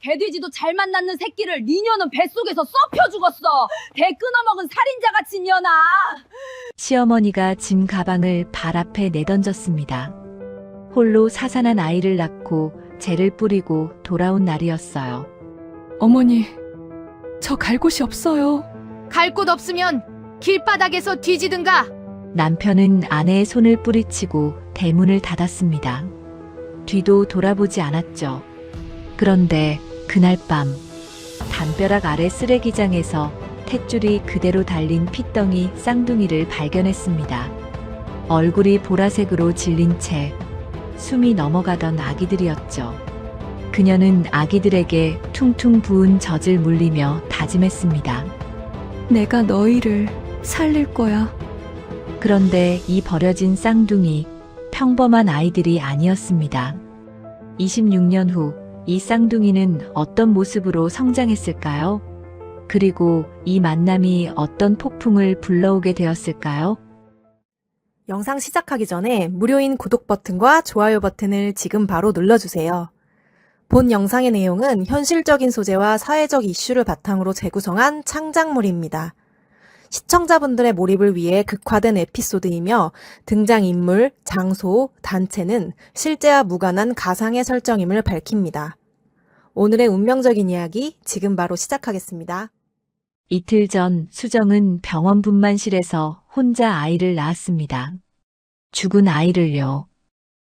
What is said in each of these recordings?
개돼지도 잘만 낳는 새끼를 니녀는 뱃속에서 썩혀 죽었어. 개 끊어먹은 살인자같이 년아. 시어머니가 짐 가방을 발 앞에 내던졌습니다. 홀로 사산한 아이를 낳고 재를 뿌리고 돌아온 날이었어요. 어머니, 저 갈 곳이 없어요. 갈 곳 없으면 길바닥에서 뒤지든가. 남편은 아내의 손을 뿌리치고 대문을 닫았습니다. 뒤도 돌아보지 않았죠. 그런데 그날 밤 담벼락 아래 쓰레기장에서 탯줄이 그대로 달린 핏덩이 쌍둥이를 발견했습니다. 얼굴이 보라색으로 질린 채 숨이 넘어가던 아기들이었죠. 그녀는 아기들에게 퉁퉁 부은 젖을 물리며 다짐했습니다. 내가 너희를 살릴 거야. 그런데 이 버려진 쌍둥이 평범한 아이들이 아니었습니다. 26년 후 이 쌍둥이는 어떤 모습으로 성장했을까요? 그리고 이 만남이 어떤 폭풍을 불러오게 되었을까요? 영상 시작하기 전에 무료인 구독 버튼과 좋아요 버튼을 지금 바로 눌러주세요. 본 영상의 내용은 현실적인 소재와 사회적 이슈를 바탕으로 재구성한 창작물입니다. 시청자분들의 몰입을 위해 극화된 에피소드이며 등장인물, 장소, 단체는 실제와 무관한 가상의 설정임을 밝힙니다. 오늘의 운명적인 이야기 지금 바로 시작하겠습니다. 이틀 전 수정은 병원 분만실에서 혼자 아이를 낳았습니다. 죽은 아이를요.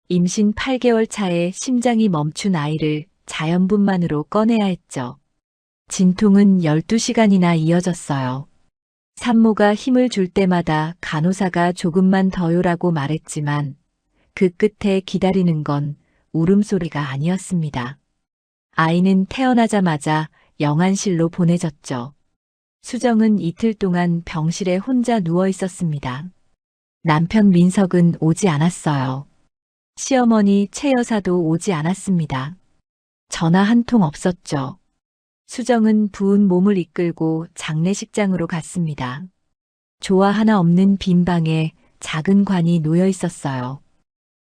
임신 8개월 차에 심장이 멈춘 아이를 자연분만으로 꺼내야 했죠. 진통은 12시간이나 이어졌어요. 산모가 힘을 줄 때마다 간호사가 조금만 더요라고 말했지만 그 끝에 기다리는 건 울음소리가 아니었습니다. 아이는 태어나자마자 영안실로 보내졌죠. 수정은 이틀 동안 병실에 혼자 누워 있었습니다. 남편 민석은 오지 않았어요. 시어머니 최 여사도 오지 않았습니다. 전화 한 통 없었죠. 수정은 부은 몸을 이끌고 장례식장으로 갔습니다. 조화 하나 없는 빈 방에 작은 관이 놓여 있었어요.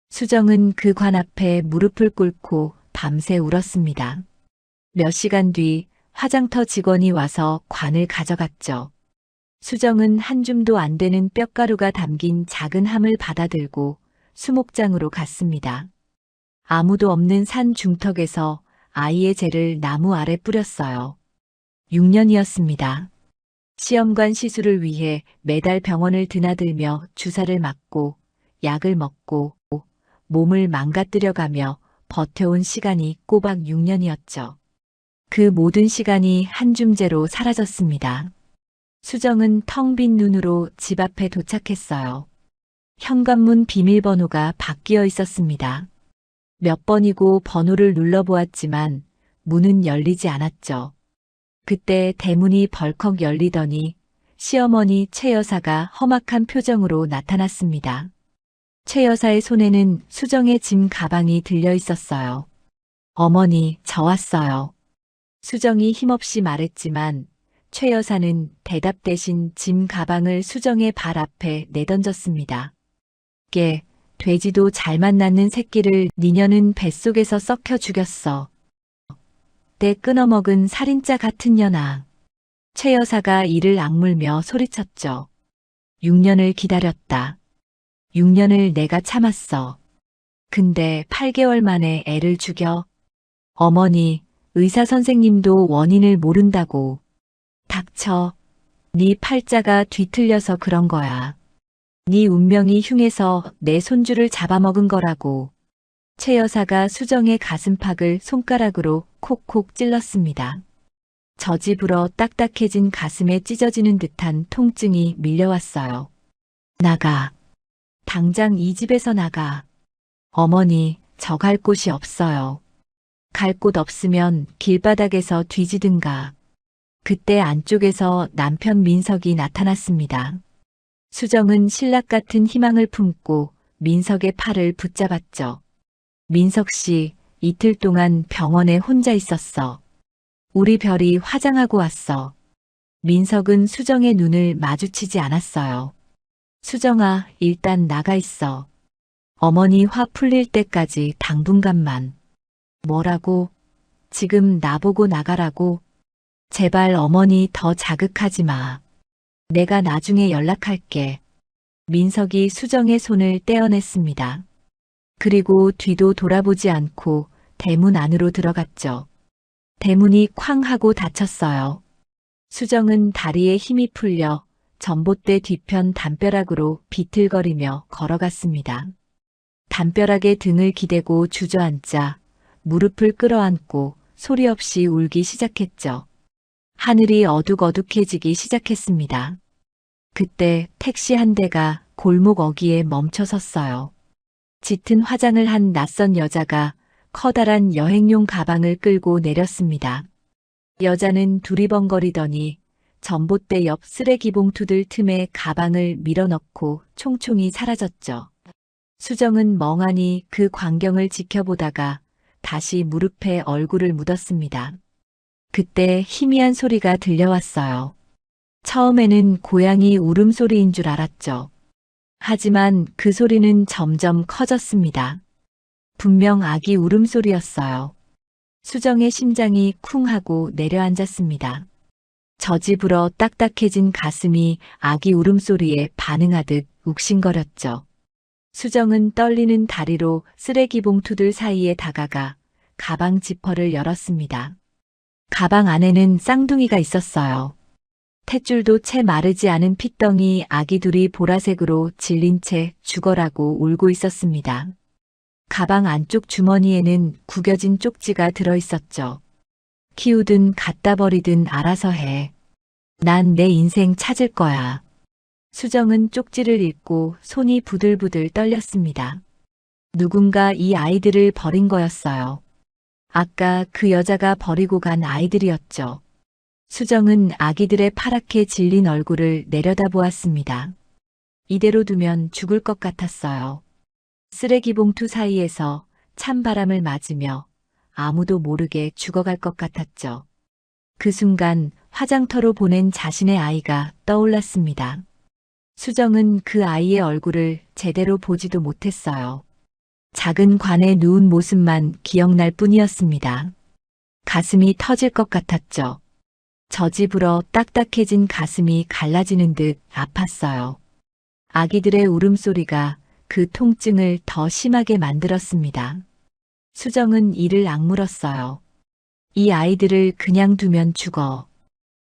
수정은 그 관 앞에 무릎을 꿇고 밤새 울었습니다. 몇 시간 뒤 화장터 직원이 와서 관을 가져갔죠. 수정은 한 줌도 안 되는 뼈가루가 담긴 작은 함을 받아들고 수목장으로 갔습니다. 아무도 없는 산 중턱에서 아이의 재를 나무 아래 뿌렸어요. 6년이었습니다. 시험관 시술을 위해 매달 병원을 드나들며 주사를 맞고 약을 먹고 몸을 망가뜨려가며 버텨온 시간이 꼬박 6년이었죠. 그 모든 시간이 한 줌재로 사라졌습니다. 수정은 텅 빈 눈으로 집 앞에 도착했어요. 현관문 비밀번호가 바뀌어 있었습니다. 몇 번이고 번호를 눌러보았지만 문은 열리지 않았죠. 그때 대문이 벌컥 열리더니 시어머니 최 여사가 험악한 표정으로 나타났습니다. 최 여사의 손에는 수정의 짐 가방이 들려 있었어요. 어머니, 저 왔어요. 수정이 힘없이 말했지만 최 여사는 대답 대신 짐 가방을 수정의 발 앞에 내던졌습니다. 돼지도 잘만 낳는 새끼를 니녀는 뱃속에서 썩혀 죽였어. 때 끊어먹은 살인자 같은 년아. 최 여사가 이를 악물며 소리쳤죠. 6년을 기다렸다. 6년을 내가 참았어. 근데 8개월 만에 애를 죽여. 어머니, 의사 선생님도 원인을 모른다고. 닥쳐. 네 팔자가 뒤틀려서 그런 거야. 네 운명이 흉해서 내 손주를 잡아먹은 거라고. 최 여사가 수정의 가슴팍을 손가락으로 콕콕 찔렀습니다. 저집으로 딱딱해진 가슴에 찢어지는 듯한 통증이 밀려왔어요. 나가. 당장 이 집에서 나가. 어머니, 저 갈 곳이 없어요. 갈 곳 없으면 길바닥에서 뒤지든가. 그때 안쪽에서 남편 민석이 나타났습니다. 수정은 신락 같은 희망을 품고 민석의 팔을 붙잡았죠. 민석 씨, 이틀 동안 병원에 혼자 있었어. 우리 별이 화장하고 왔어. 민석은 수정의 눈을 마주치지 않았어요. 수정아, 일단 나가 있어. 어머니 화 풀릴 때까지 당분간만. 뭐라고? 지금 나보고 나가라고? 제발 어머니 더 자극하지 마. 내가 나중에 연락할게. 민석이 수정의 손을 떼어냈습니다. 그리고 뒤도 돌아보지 않고 대문 안으로 들어갔죠. 대문이 쾅 하고 닫혔어요. 수정은 다리에 힘이 풀려 전봇대 뒤편 담벼락으로 비틀거리며 걸어갔습니다. 담벼락에 등을 기대고 주저앉자 무릎을 끌어안고 소리 없이 울기 시작했죠. 하늘이 어둑어둑해지기 시작했습니다. 그때 택시 한 대가 골목 어귀에 멈춰 섰어요. 짙은 화장을 한 낯선 여자가 커다란 여행용 가방을 끌고 내렸습니다. 여자는 두리번거리더니 전봇대 옆 쓰레기 봉투들 틈에 가방을 밀어넣고 총총히 사라졌죠. 수정은 멍하니 그 광경을 지켜보다가 다시 무릎에 얼굴을 묻었습니다. 그때 희미한 소리가 들려왔어요. 처음에는 고양이 울음소리인 줄 알았죠. 하지만 그 소리는 점점 커졌습니다. 분명 아기 울음소리였어요. 수정의 심장이 쿵 하고 내려앉았습니다. 저집으로 딱딱해진 가슴이 아기 울음소리에 반응하듯 욱신거렸죠. 수정은 떨리는 다리로 쓰레기 봉투들 사이에 다가가 가방 지퍼를 열었습니다. 가방 안에는 쌍둥이가 있었어요. 탯줄도 채 마르지 않은 핏덩이 아기 둘이 보라색으로 질린 채 죽어라고 울고 있었습니다. 가방 안쪽 주머니에는 구겨진 쪽지가 들어있었죠. 키우든 갖다 버리든 알아서 해. 난 내 인생 찾을 거야. 수정은 쪽지를 읽고 손이 부들부들 떨렸습니다. 누군가 이 아이들을 버린 거였어요. 아까 그 여자가 버리고 간 아이들이었죠. 수정은 아기들의 파랗게 질린 얼굴을 내려다보았습니다. 이대로 두면 죽을 것 같았어요. 쓰레기 봉투 사이에서 찬바람을 맞으며 아무도 모르게 죽어갈 것 같았죠. 그 순간 화장터로 보낸 자신의 아이가 떠올랐습니다. 수정은 그 아이의 얼굴을 제대로 보지도 못했어요. 작은 관에 누운 모습만 기억날 뿐이었습니다. 가슴이 터질 것 같았죠. 저집으로 딱딱해진 가슴이 갈라지는 듯 아팠어요. 아기들의 울음소리가 그 통증을 더 심하게 만들었습니다. 수정은 이를 악물었어요. 이 아이들을 그냥 두면 죽어.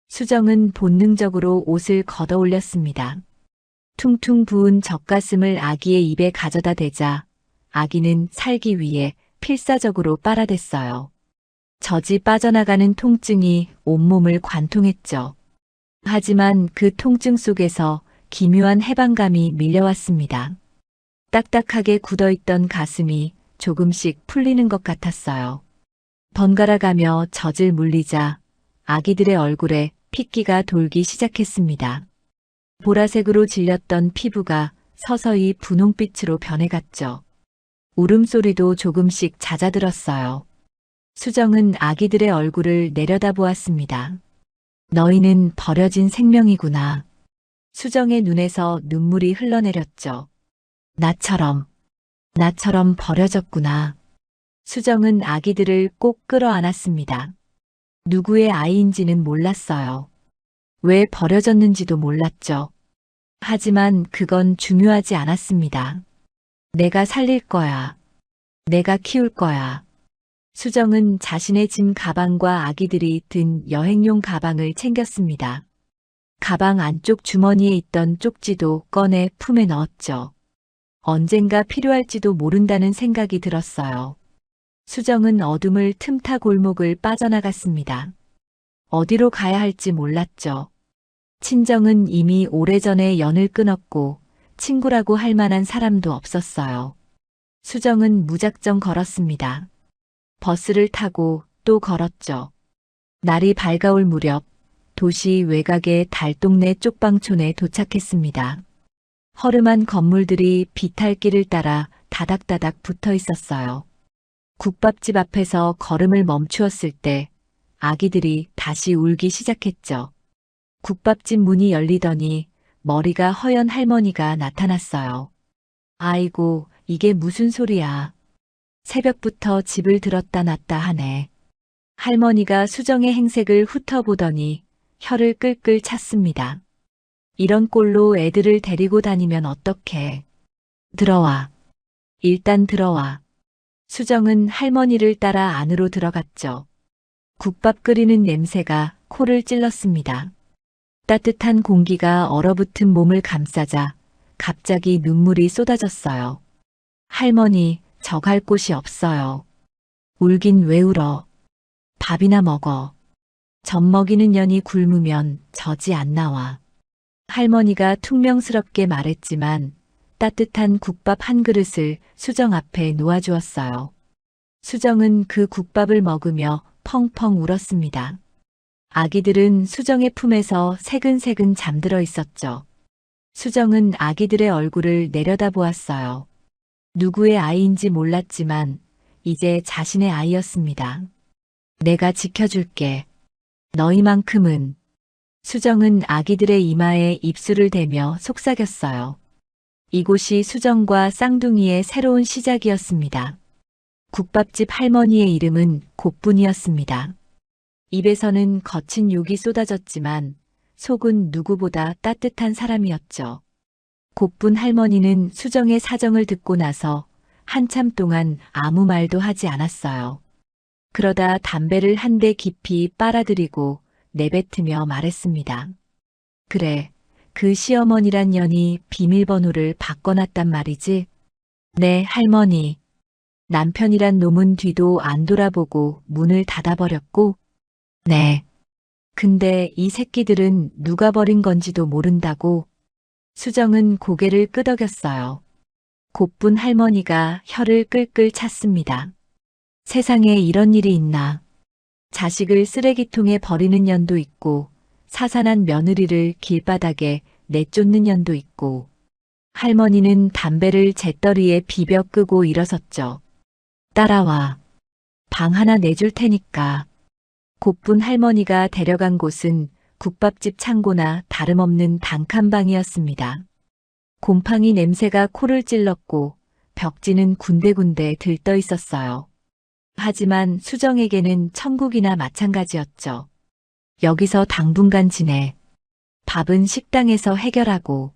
수정은 본능적으로 옷을 걷어 올렸습니다. 퉁퉁 부은 젖가슴을 아기의 입에 가져다 대자 아기는 살기 위해 필사적으로 빨아댔어요. 젖이 빠져나가는 통증이 온몸을 관통했죠. 하지만 그 통증 속에서 기묘한 해방감이 밀려왔습니다. 딱딱하게 굳어있던 가슴이 조금씩 풀리는 것 같았어요. 번갈아가며 젖을 물리자 아기들의 얼굴에 핏기가 돌기 시작했습니다. 보라색으로 질렸던 피부가 서서히 분홍빛으로 변해갔죠. 울음소리도 조금씩 잦아들었어요. 수정은 아기들의 얼굴을 내려다보았습니다. 너희는 버려진 생명이구나. 수정의 눈에서 눈물이 흘러내렸죠. 나처럼 버려졌구나. 수정은 아기들을 꼭 끌어안았습니다. 누구의 아이인지는 몰랐어요. 왜 버려졌는지도 몰랐죠. 하지만 그건 중요하지 않았습니다. 내가 살릴 거야. 내가 키울 거야. 수정은 자신의 짐 가방과 아기들이 든 여행용 가방을 챙겼습니다. 가방 안쪽 주머니에 있던 쪽지도 꺼내 품에 넣었죠. 언젠가 필요할지도 모른다는 생각이 들었어요. 수정은 어둠을 틈타 골목을 빠져나갔습니다. 어디로 가야 할지 몰랐죠. 친정은 이미 오래전에 연을 끊었고 친구라고 할 만한 사람도 없었어요. 수정은 무작정 걸었습니다. 버스를 타고 또 걸었죠. 날이 밝아올 무렵 도시 외곽의 달동네 쪽방촌에 도착했습니다. 허름한 건물들이 비탈길을 따라 다닥다닥 붙어 있었어요. 국밥집 앞에서 걸음을 멈추었을 때 아기들이 다시 울기 시작했죠. 국밥집 문이 열리더니 머리가 허연 할머니가 나타났어요. 아이고, 이게 무슨 소리야. 새벽부터 집을 들었다 놨다 하네. 할머니가 수정의 행색을 훑어보더니 혀를 끌끌 찼습니다. 이런 꼴로 애들을 데리고 다니면 어떡해. 들어와. 일단 들어와. 수정은 할머니를 따라 안으로 들어갔죠. 국밥 끓이는 냄새가 코를 찔렀습니다. 따뜻한 공기가 얼어붙은 몸을 감싸자 갑자기 눈물이 쏟아졌어요. 할머니, 저 갈 곳이 없어요. 울긴 왜 울어. 밥이나 먹어. 젖 먹이는 년이 굶으면 젖이 안 나와. 할머니가 퉁명스럽게 말했지만 따뜻한 국밥 한 그릇을 수정 앞에 놓아주었어요. 수정은 그 국밥을 먹으며 펑펑 울었습니다. 아기들은 수정의 품에서 새근새근 잠들어 있었죠. 수정은 아기들의 얼굴을 내려다보았어요. 누구의 아이인지 몰랐지만 이제 자신의 아이였습니다. 내가 지켜줄게. 너희만큼은. 수정은 아기들의 이마에 입술을 대며 속삭였어요. 이곳이 수정과 쌍둥이의 새로운 시작이었습니다. 국밥집 할머니의 이름은 곱분이었습니다. 입에서는 거친 욕이 쏟아졌지만 속은 누구보다 따뜻한 사람이었죠. 곱분 할머니는 수정의 사정을 듣고 나서 한참 동안 아무 말도 하지 않았어요. 그러다 담배를 한 대 깊이 빨아들이고 내뱉으며 말했습니다. 그래, 그 시어머니란 년이 비밀번호를 바꿔놨단 말이지? 네, 할머니. 남편이란 놈은 뒤도 안 돌아보고 문을 닫아버렸고? 네. 근데 이 새끼들은 누가 버린 건지도 모른다고? 수정은 고개를 끄덕였어요. 곱분 할머니가 혀를 끌끌 찼습니다. 세상에 이런 일이 있나. 자식을 쓰레기통에 버리는 년도 있고 사산한 며느리를 길바닥에 내쫓는 년도 있고. 할머니는 담배를 재떨이에 비벼 끄고 일어섰죠. 따라와. 방 하나 내줄 테니까. 곱분 할머니가 데려간 곳은 국밥집 창고나 다름없는 단칸방이었습니다. 곰팡이 냄새가 코를 찔렀고 벽지는 군데군데 들떠 있었어요. 하지만 수정에게는 천국이나 마찬가지였죠. 여기서 당분간 지내. 밥은 식당에서 해결하고.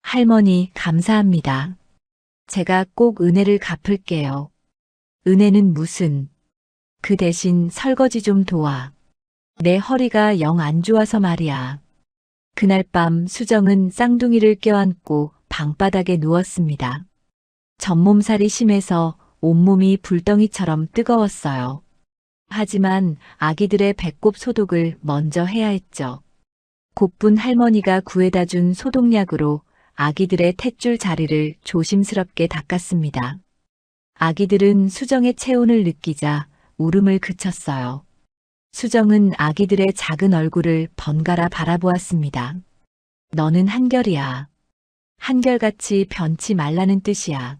할머니, 감사합니다. 제가 꼭 은혜를 갚을게요. 은혜는 무슨. 그 대신 설거지 좀 도와. 내 허리가 영 안 좋아서 말이야. 그날 밤 수정은 쌍둥이를 껴안고 방바닥에 누웠습니다. 전몸살이 심해서 온몸이 불덩이처럼 뜨거웠어요. 하지만 아기들의 배꼽 소독을 먼저 해야 했죠. 곱분 할머니가 구해다 준 소독약으로 아기들의 탯줄 자리를 조심스럽게 닦았습니다. 아기들은 수정의 체온을 느끼자 울음을 그쳤어요. 수정은 아기들의 작은 얼굴을 번갈아 바라보았습니다. 너는 한결이야. 한결같이 변치 말라는 뜻이야.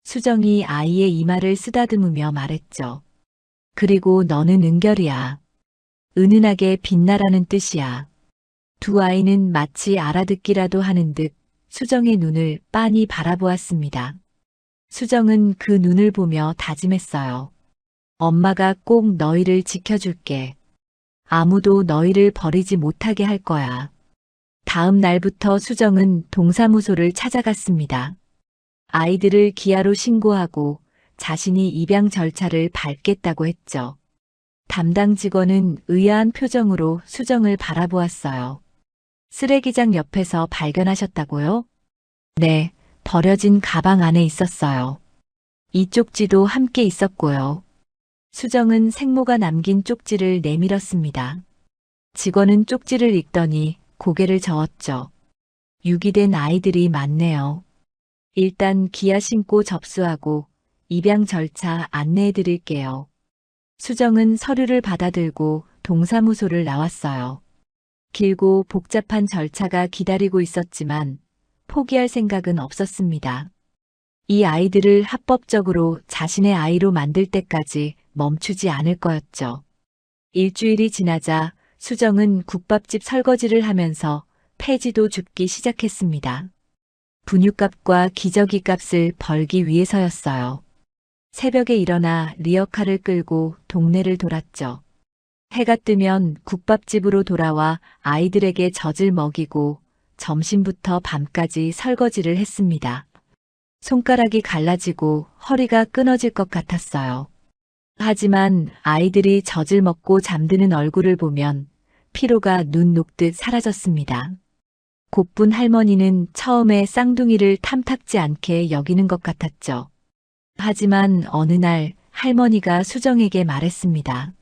수정이 아이의 이마를 쓰다듬으며 말했죠. 그리고 너는 은결이야. 은은하게 빛나라는 뜻이야. 두 아이는 마치 알아듣기라도 하는 듯 수정의 눈을 빤히 바라보았습니다. 수정은 그 눈을 보며 다짐했어요. 엄마가 꼭 너희를 지켜줄게. 아무도 너희를 버리지 못하게 할 거야. 다음 날부터 수정은 동사무소를 찾아갔습니다. 아이들을 기아로 신고하고 자신이 입양 절차를 밟겠다고 했죠. 담당 직원은 의아한 표정으로 수정을 바라보았어요. 쓰레기장 옆에서 발견하셨다고요? 네, 버려진 가방 안에 있었어요. 이 쪽지도 함께 있었고요. 수정은 생모가 남긴 쪽지를 내밀었습니다. 직원은 쪽지를 읽더니 고개를 저었죠. 유기된 아이들이 많네요. 일단 기아 신고 접수하고 입양 절차 안내해 드릴게요. 수정은 서류를 받아들고 동사무소를 나왔어요. 길고 복잡한 절차가 기다리고 있었지만 포기할 생각은 없었습니다. 이 아이들을 합법적으로 자신의 아이로 만들 때까지 멈추지 않을 거였죠. 일주일이 지나자 수정은 국밥집 설거지를 하면서 폐지도 줍기 시작했습니다. 분유값과 기저귀 값을 벌기 위해서였어요. 새벽에 일어나 리어카를 끌고 동네를 돌았죠. 해가 뜨면 국밥집으로 돌아와 아이들에게 젖을 먹이고 점심부터 밤까지 설거지를 했습니다. 손가락이 갈라지고 허리가 끊어질 것 같았어요. 하지만 아이들이 젖을 먹고 잠드는 얼굴을 보면 피로가 눈 녹듯 사라졌습니다. 곧분 할머니는 처음에 쌍둥이를 탐탁지 않게 여기는 것 같았죠. 하지만 어느 날 할머니가 수정에게 말했습니다.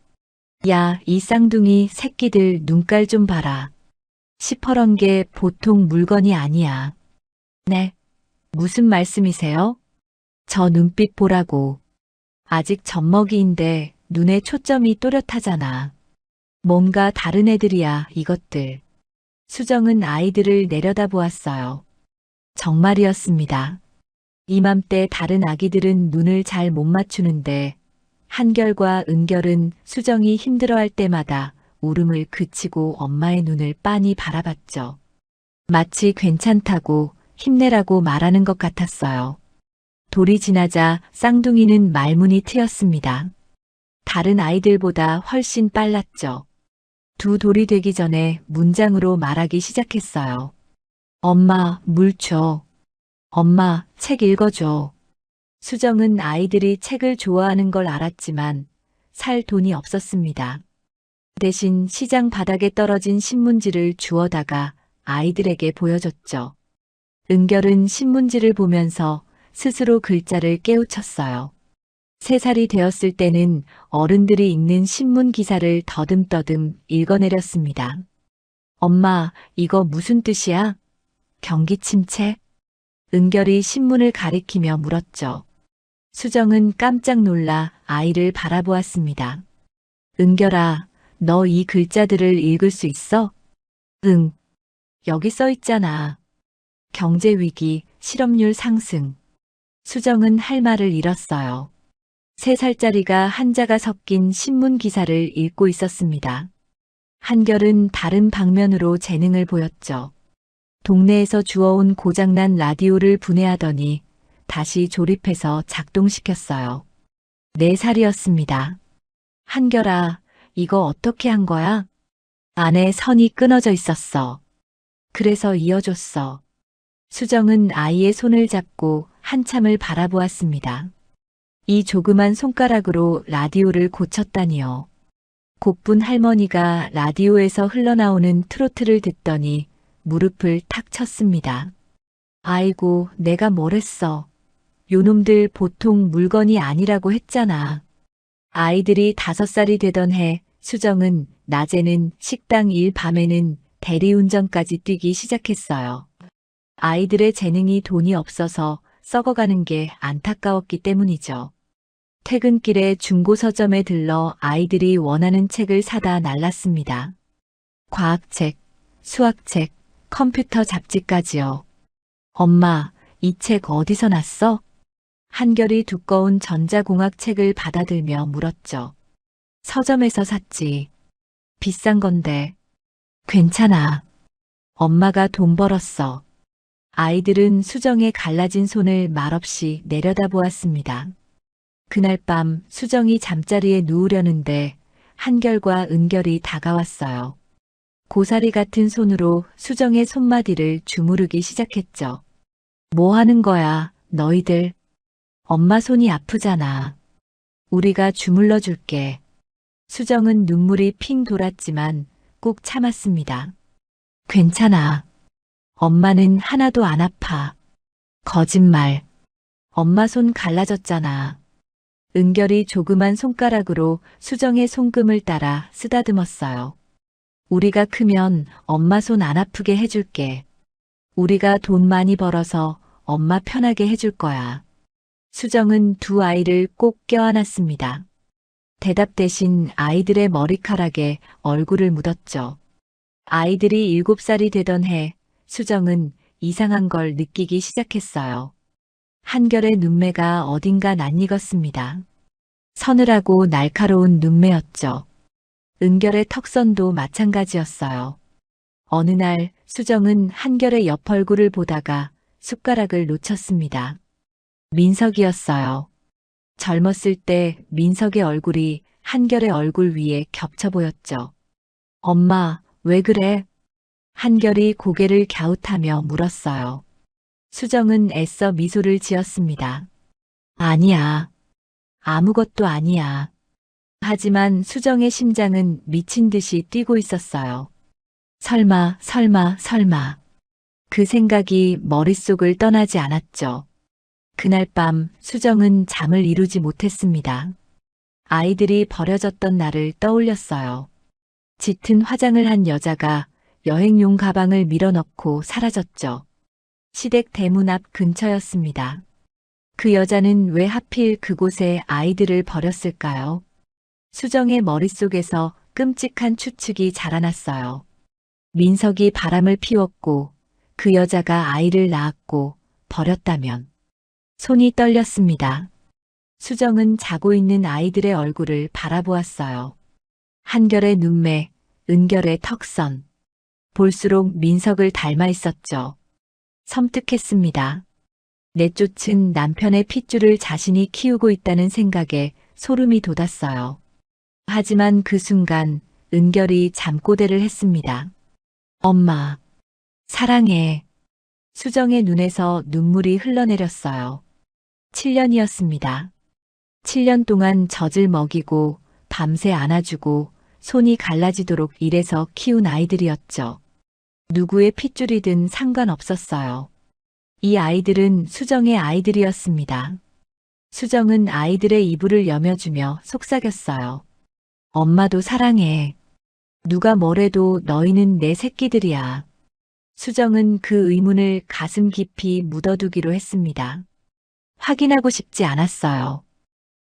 야, 이 쌍둥이 새끼들 눈깔 좀 봐라. 시퍼런 게 보통 물건이 아니야. 네. 무슨 말씀이세요? 저 눈빛 보라고. 아직 젖먹이인데 눈에 초점이 또렷하잖아. 뭔가 다른 애들이야, 이것들. 수정은 아이들을 내려다보았어요. 정말이었습니다. 이맘때 다른 아기들은 눈을 잘 못 맞추는데 한결과 은결은 수정이 힘들어할 때마다 울음을 그치고 엄마의 눈을 빤히 바라봤죠. 마치 괜찮다고 힘내라고 말하는 것 같았어요. 돌이 지나자 쌍둥이는 말문이 트였습니다. 다른 아이들보다 훨씬 빨랐죠. 두 돌이 되기 전에 문장으로 말하기 시작했어요. 엄마, 물 줘. 엄마, 책 읽어줘. 수정은 아이들이 책을 좋아하는 걸 알았지만 살 돈이 없었습니다. 대신 시장 바닥에 떨어진 신문지를 주워다가 아이들에게 보여줬죠. 은결은 신문지를 보면서 스스로 글자를 깨우쳤어요. 3살이 되었을 때는 어른들이 읽는 신문 기사를 더듬더듬 읽어내렸습니다. 엄마, 이거 무슨 뜻이야? 경기 침체? 은결이 신문을 가리키며 물었죠. 수정은 깜짝 놀라 아이를 바라보았습니다. 은결아, 너 이 글자들을 읽을 수 있어? 응. 여기 써 있잖아. 경제 위기, 실업률 상승. 수정은 할 말을 잃었어요. 3살짜리가 한자가 섞인 신문 기사를 읽고 있었습니다. 한결은 다른 방면으로 재능을 보였죠. 동네에서 주워온 고장난 라디오를 분해하더니 다시 조립해서 작동시켰어요. 4살이었습니다. 한결아, 이거 어떻게 한 거야? 안에 선이 끊어져 있었어. 그래서 이어줬어. 수정은 아이의 손을 잡고 한참을 바라보았습니다. 이 조그만 손가락으로 라디오를 고쳤다니요. 곧분 할머니가 라디오에서 흘러나오는 트로트를 듣더니 무릎을 탁 쳤습니다. 아이고, 내가 뭘 했어. 요놈들 보통 물건이 아니라고 했잖아. 아이들이 5살이 되던 해 수정은 낮에는 식당 일, 밤에는 대리운전까지 뛰기 시작했어요. 아이들의 재능이 돈이 없어서 썩어가는 게 안타까웠기 때문이죠. 퇴근길에 중고서점에 들러 아이들이 원하는 책을 사다 날랐습니다. 과학책, 수학책, 컴퓨터 잡지까지요. 엄마, 이 책 어디서 났어? 한결이 두꺼운 전자공학 책을 받아들며 물었죠. 서점에서 샀지. 비싼 건데. 괜찮아. 엄마가 돈 벌었어. 아이들은 수정의 갈라진 손을 말없이 내려다보았습니다. 그날 밤 수정이 잠자리에 누우려는데 한결과 은결이 다가왔어요. 고사리 같은 손으로 수정의 손마디를 주무르기 시작했죠. 뭐 하는 거야, 너희들? 엄마 손이 아프잖아. 우리가 주물러 줄게. 수정은 눈물이 핑 돌았지만 꾹 참았습니다. 괜찮아. 엄마는 하나도 안 아파. 거짓말. 엄마 손 갈라졌잖아. 은결이 조그만 손가락으로 수정의 손금을 따라 쓰다듬었어요. 우리가 크면 엄마 손 안 아프게 해줄게. 우리가 돈 많이 벌어서 엄마 편하게 해줄 거야. 수정은 두 아이를 꼭 껴안았습니다. 대답 대신 아이들의 머리카락에 얼굴을 묻었죠. 아이들이 7살이 되던 해 수정은 이상한 걸 느끼기 시작했어요. 한결의 눈매가 어딘가 낯익었습니다. 서늘하고 날카로운 눈매였죠. 은결의 턱선도 마찬가지였어요. 어느 날 수정은 한결의 옆 얼굴을 보다가 숟가락을 놓쳤습니다. 민석이었어요. 젊었을 때 민석의 얼굴이 한결의 얼굴 위에 겹쳐 보였죠. 엄마, 왜 그래? 한결이 고개를 갸웃하며 물었어요. 수정은 애써 미소를 지었습니다. 아니야. 아무것도 아니야. 하지만 수정의 심장은 미친 듯이 뛰고 있었어요. 설마, 설마, 설마. 그 생각이 머릿속을 떠나지 않았죠. 그날 밤 수정은 잠을 이루지 못했습니다. 아이들이 버려졌던 날을 떠올렸어요. 짙은 화장을 한 여자가 여행용 가방을 밀어넣고 사라졌죠. 시댁 대문 앞 근처였습니다. 그 여자는 왜 하필 그곳에 아이들을 버렸을까요? 수정의 머릿속에서 끔찍한 추측이 자라났어요. 민석이 바람을 피웠고 그 여자가 아이를 낳았고 버렸다면. 손이 떨렸습니다. 수정은 자고 있는 아이들의 얼굴을 바라보았어요. 한결의 눈매, 은결의 턱선. 볼수록 민석을 닮아 있었죠. 섬뜩했습니다. 내쫓은 남편의 핏줄을 자신이 키우고 있다는 생각에 소름이 돋았어요. 하지만 그 순간 은결이 잠꼬대를 했습니다. 엄마, 사랑해. 수정의 눈에서 눈물이 흘러내렸어요. 7년이었습니다. 7년 동안 젖을 먹이고 밤새 안아주고 손이 갈라지도록 일해서 키운 아이들이었죠. 누구의 핏줄이든 상관없었어요. 이 아이들은 수정의 아이들이었습니다. 수정은 아이들의 이불을 여며주며 속삭였어요. 엄마도 사랑해. 누가 뭐래도 너희는 내 새끼들이야. 수정은 그 의문을 가슴 깊이 묻어두기로 했습니다. 확인하고 싶지 않았어요.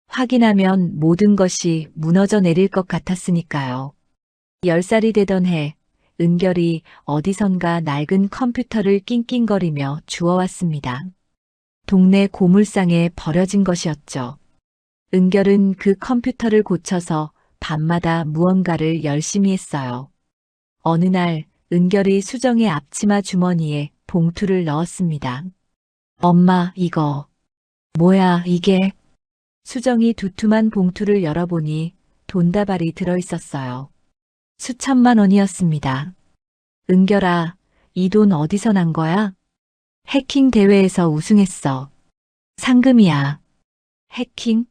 확인하면 모든 것이 무너져 내릴 것 같았으니까요. 10살이 되던 해, 은결이 어디선가 낡은 컴퓨터를 낑낑거리며 주워왔습니다. 동네 고물상에 버려진 것이었죠. 은결은 그 컴퓨터를 고쳐서 밤마다 무언가를 열심히 했어요. 어느 날 은결이 수정의 앞치마 주머니에 봉투를 넣었습니다. 엄마, 이거. 뭐야, 이게? 수정이 두툼한 봉투를 열어보니 돈다발이 들어있었어요. 수천만 원이었습니다. 은결아, 이 돈 어디서 난 거야? 해킹 대회에서 우승했어. 상금이야. 해킹?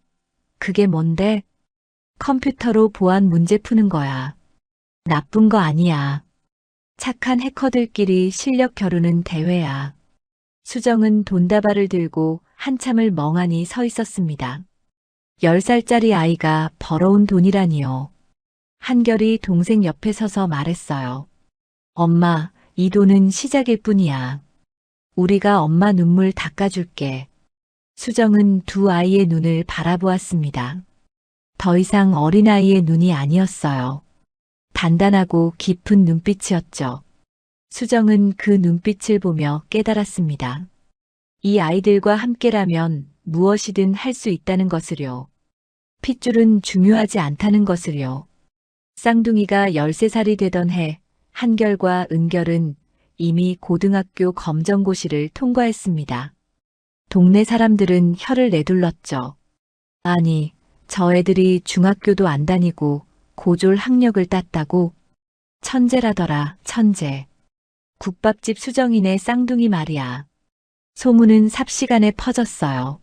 그게 뭔데? 컴퓨터로 보안 문제 푸는 거야. 나쁜 거 아니야. 착한 해커들끼리 실력 겨루는 대회야. 수정은 돈다발을 들고 한참을 멍하니 서 있었습니다. 10살짜리 아이가 벌어온 돈이라니요. 한결이 동생 옆에 서서 말했어요. 엄마, 이 돈은 시작일 뿐이야. 우리가 엄마 눈물 닦아줄게. 수정은 두 아이의 눈을 바라보았습니다. 더 이상 어린아이의 눈이 아니었어요. 단단하고 깊은 눈빛이었죠. 수정은 그 눈빛을 보며 깨달았습니다. 이 아이들과 함께라면 무엇이든 할 수 있다는 것을요. 핏줄은 중요하지 않다는 것을요. 쌍둥이가 13살이 되던 해, 한결과 은결은 이미 고등학교 검정고시를 통과했습니다. 동네 사람들은 혀를 내둘렀죠. 아니, 저 애들이 중학교도 안 다니고 고졸 학력을 땄다고? 천재라더라, 천재. 국밥집 수정이네 쌍둥이 말이야. 소문은 삽시간에 퍼졌어요.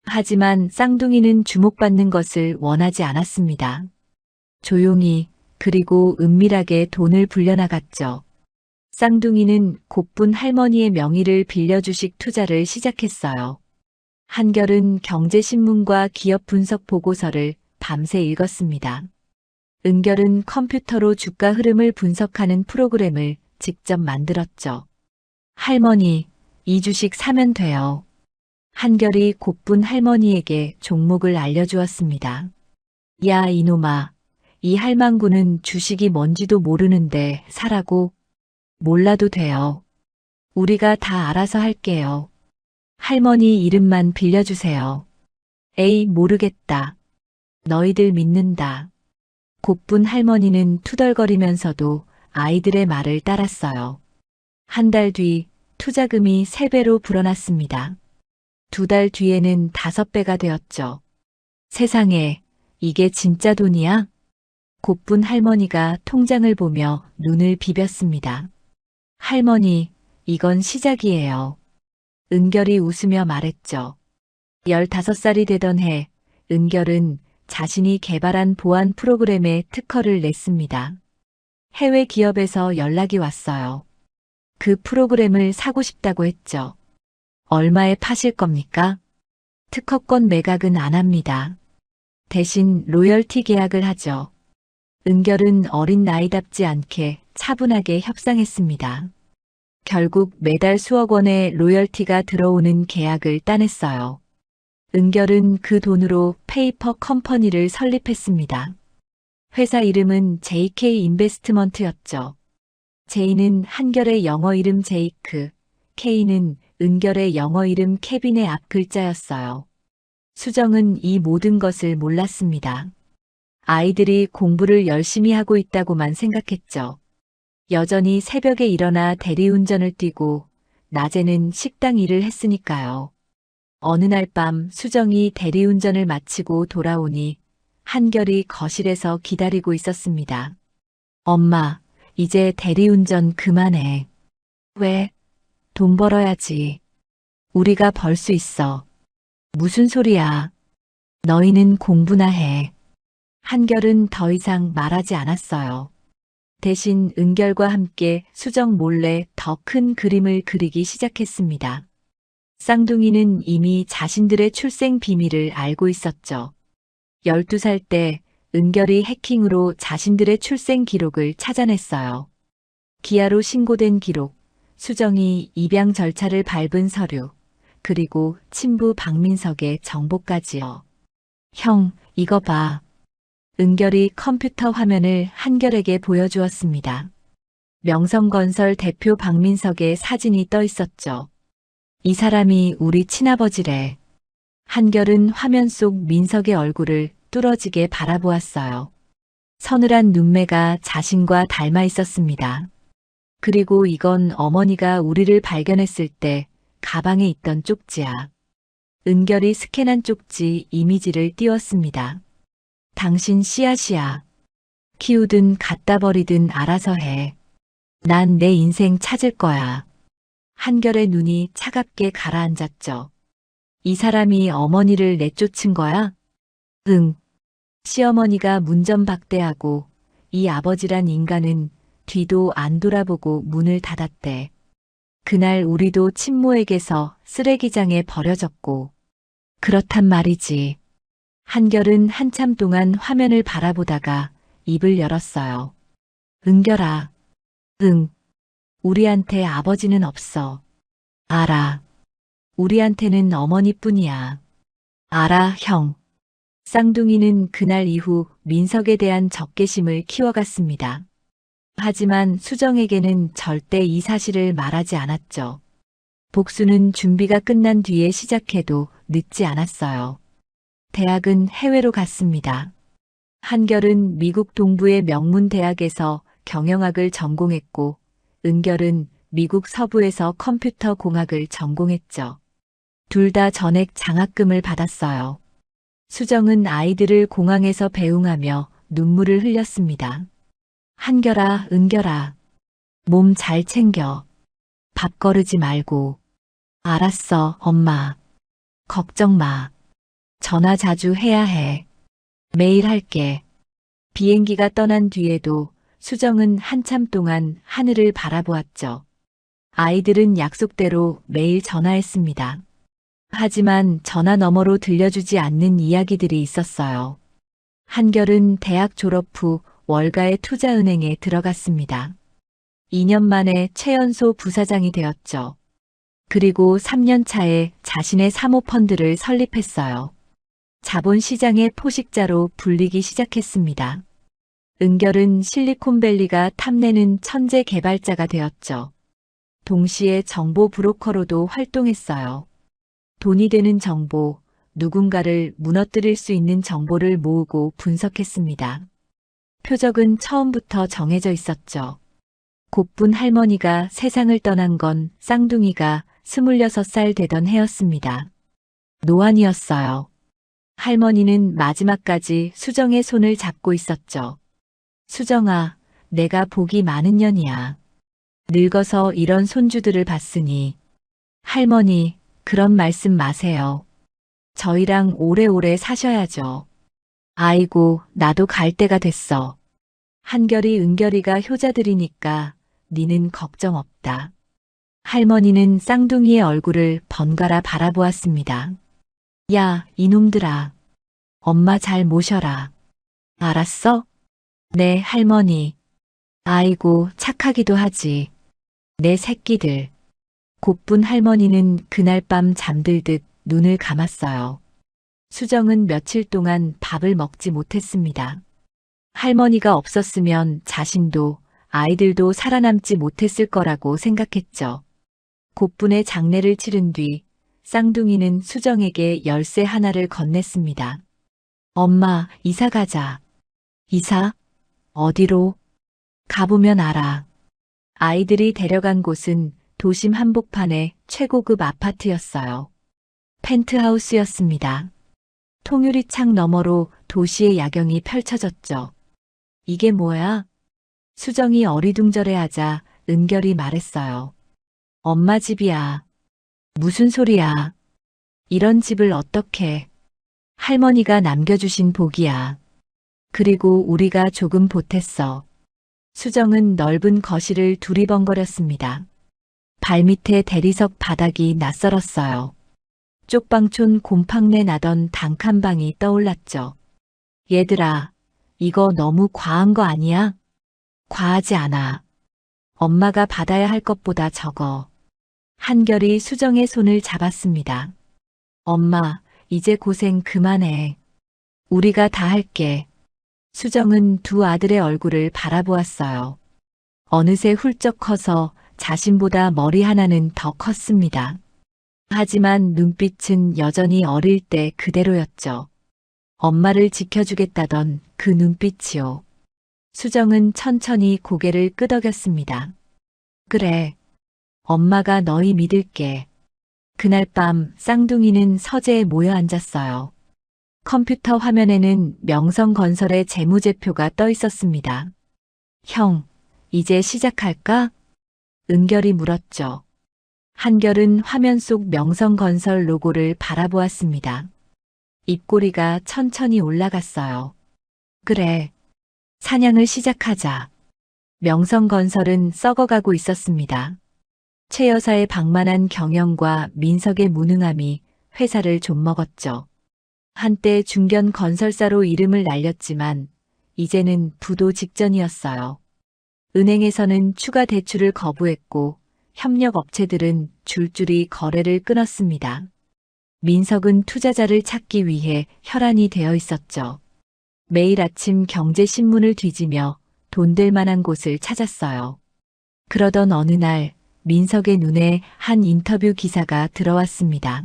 하지만 쌍둥이는 주목받는 것을 원하지 않았습니다. 조용히 그리고 은밀하게 돈을 불려나갔죠. 쌍둥이는 곧분 할머니의 명의를 빌려 주식 투자를 시작했어요. 한결은 경제신문과 기업 분석 보고서를 밤새 읽었습니다. 은결은 컴퓨터로 주가 흐름을 분석하는 프로그램을 직접 만들었죠. 할머니, 이 주식 사면 돼요. 한결이 곧분 할머니에게 종목을 알려주었습니다. 야, 이놈아, 이 할망구는 주식이 뭔지도 모르는데 사라고? 몰라도 돼요. 우리가 다 알아서 할게요. 할머니 이름만 빌려주세요. 에이, 모르겠다. 너희들 믿는다. 곧분 할머니는 투덜거리면서도 아이들의 말을 따랐어요. 한 달 뒤 투자금이 3배로 불어났습니다. 2달 뒤에는 5배가 되었죠. 세상에, 이게 진짜 돈이야? 곧분 할머니가 통장을 보며 눈을 비볐습니다. 할머니, 이건 시작이에요. 은결이 웃으며 말했죠. 15살이 되던 해, 은결은 자신이 개발한 보안 프로그램에 특허를 냈습니다. 해외 기업에서 연락이 왔어요. 그 프로그램을 사고 싶다고 했죠. 얼마에 파실 겁니까? 특허권 매각은 안 합니다. 대신 로열티 계약을 하죠. 은결은 어린 나이답지 않게 차분하게 협상했습니다. 결국 매달 수억 원의 로열티가 들어오는 계약을 따냈어요. 은결은 그 돈으로 페이퍼 컴퍼니를 설립했습니다. 회사 이름은 JK 인베스트먼트였죠. J는 한결의 영어 이름 제이크, K는 은결의 영어 이름 케빈의 앞 글자였어요. 수정은 이 모든 것을 몰랐습니다. 아이들이 공부를 열심히 하고 있다고만 생각했죠. 여전히 새벽에 일어나 대리운전을 뛰고 낮에는 식당 일을 했으니까요. 어느 날 밤 수정이 대리운전을 마치고 돌아오니 한결이 거실에서 기다리고 있었습니다. 엄마, 이제 대리운전 그만해. 왜? 돈 벌어야지. 우리가 벌 수 있어. 무슨 소리야. 너희는 공부나 해. 한결은 더 이상 말하지 않았어요. 대신 은결과 함께 수정 몰래 더 큰 그림을 그리기 시작했습니다. 쌍둥이는 이미 자신들의 출생 비밀을 알고 있었죠. 12살 때 은결이 해킹으로 자신들의 출생 기록을 찾아냈어요. 기아로 신고된 기록, 수정이 입양 절차를 밟은 서류, 그리고 친부 박민석의 정보까지요. 형, 이거 봐. 은결이 컴퓨터 화면을 한결에게 보여주었습니다. 명성건설 대표 박민석의 사진이 떠 있었죠. 이 사람이 우리 친아버지래. 한결은 화면 속 민석의 얼굴을 뚫어지게 바라보았어요. 서늘한 눈매가 자신과 닮아 있었습니다. 그리고 이건 어머니가 우리를 발견했을 때 가방에 있던 쪽지야. 은결이 스캔한 쪽지 이미지를 띄웠습니다. 당신 씨앗이야. 키우든 갖다 버리든 알아서 해. 난 내 인생 찾을 거야. 한결의 눈이 차갑게 가라앉았죠. 이 사람이 어머니를 내쫓은 거야? 응. 시어머니가 문전박대하고 이 아버지란 인간은 뒤도 안 돌아보고 문을 닫았대. 그날 우리도 친모에게서 쓰레기장에 버려졌고. 그렇단 말이지. 한결은 한참 동안 화면을 바라보다가 입을 열었어요. 은결아. 응. 우리한테 아버지는 없어. 알아. 우리한테는 어머니뿐이야. 알아, 형. 쌍둥이는 그날 이후 민석에 대한 적개심을 키워갔습니다. 하지만 수정에게는 절대 이 사실을 말하지 않았죠. 복수는 준비가 끝난 뒤에 시작해도 늦지 않았어요. 대학은 해외로 갔습니다. 한결은 미국 동부의 명문 대학에서 경영학을 전공했고, 은결은 미국 서부에서 컴퓨터 공학을 전공했죠. 둘 다 전액 장학금을 받았어요. 수정은 아이들을 공항에서 배웅하며 눈물을 흘렸습니다. 한결아, 은결아. 몸 잘 챙겨. 밥 거르지 말고. 알았어, 엄마. 걱정 마. 전화 자주 해야 해. 매일 할게. 비행기가 떠난 뒤에도 수정은 한참 동안 하늘을 바라보았죠. 아이들은 약속대로 매일 전화했습니다. 하지만 전화 너머로 들려주지 않는 이야기들이 있었어요. 한결은 대학 졸업 후 월가의 투자은행에 들어갔습니다. 2년 만에 최연소 부사장이 되었죠. 그리고 3년 차에 자신의 사모펀드를 설립했어요. 자본시장의 포식자로 불리기 시작했습니다. 은결은 실리콘밸리가 탐내는 천재 개발자가 되었죠. 동시에 정보 브로커로도 활동했어요. 돈이 되는 정보, 누군가를 무너뜨릴 수 있는 정보를 모으고 분석했습니다. 표적은 처음부터 정해져 있었죠. 곧분 할머니가 세상을 떠난 건 쌍둥이가 26살 되던 해였습니다. 노안이었어요. 할머니는 마지막까지 수정의 손을 잡고 있었죠. 수정아, 내가 복이 많은 년이야. 늙어서 이런 손주들을 봤으니. 할머니, 그런 말씀 마세요. 저희랑 오래오래 사셔야죠. 아이고, 나도 갈 때가 됐어. 한결이 은결이가 효자들이니까 니는 걱정 없다. 할머니는 쌍둥이의 얼굴을 번갈아 바라보았습니다. 야, 이놈들아. 엄마 잘 모셔라. 알았어? 네, 할머니. 아이고, 착하기도 하지. 내 새끼들. 곧분 할머니는 그날 밤 잠들듯 눈을 감았어요. 수정은 며칠 동안 밥을 먹지 못했습니다. 할머니가 없었으면 자신도 아이들도 살아남지 못했을 거라고 생각했죠. 곧분의 장례를 치른 뒤 쌍둥이는 수정에게 열쇠 하나를 건넸습니다. 엄마, 이사 가자. 이사? 어디로? 가보면 알아. 아이들이 데려간 곳은 도심 한복판의 최고급 아파트였어요. 펜트하우스였습니다. 통유리 창 너머로 도시의 야경이 펼쳐졌죠. 이게 뭐야? 수정이 어리둥절해하자 은결이 말했어요. 엄마 집이야. 무슨 소리야? 이런 집을 어떻게? 할머니가 남겨주신 복이야. 그리고 우리가 조금 보탰어. 수정은 넓은 거실을 두리번거렸습니다. 발밑에 대리석 바닥이 낯설었어요. 쪽방촌 곰팡내 나던 단칸방이 떠올랐죠. 얘들아, 이거 너무 과한 거 아니야? 과하지 않아. 엄마가 받아야 할 것보다 적어. 한결이 수정의 손을 잡았습니다. 엄마, 이제 고생 그만해. 우리가 다 할게. 수정은 두 아들의 얼굴을 바라보았어요. 어느새 훌쩍 커서 자신보다 머리 하나는 더 컸습니다. 하지만 눈빛은 여전히 어릴 때 그대로였죠. 엄마를 지켜주겠다던 그 눈빛이요. 수정은 천천히 고개를 끄덕였습니다. 그래. 엄마가 너희 믿을게. 그날 밤 쌍둥이는 서재에 모여 앉았어요. 컴퓨터 화면에는 명성건설의 재무제표가 떠 있었습니다. 형, 이제 시작할까? 은결이 물었죠. 한결은 화면 속 명성건설 로고를 바라보았습니다. 입꼬리가 천천히 올라갔어요. 그래. 사냥을 시작하자. 명성건설은 썩어가고 있었습니다. 최 여사의 방만한 경영과 민석의 무능함이 회사를 좀먹었죠. 한때 중견 건설사로 이름을 날렸지만 이제는 부도 직전이었어요. 은행에서는 추가 대출을 거부했고 협력업체들은 줄줄이 거래를 끊었습니다. 민석은 투자자를 찾기 위해 혈안이 되어 있었죠. 매일 아침 경제신문을 뒤지며 돈 될 만한 곳을 찾았어요. 그러던 어느 날 민석의 눈에 한 인터뷰 기사가 들어왔습니다.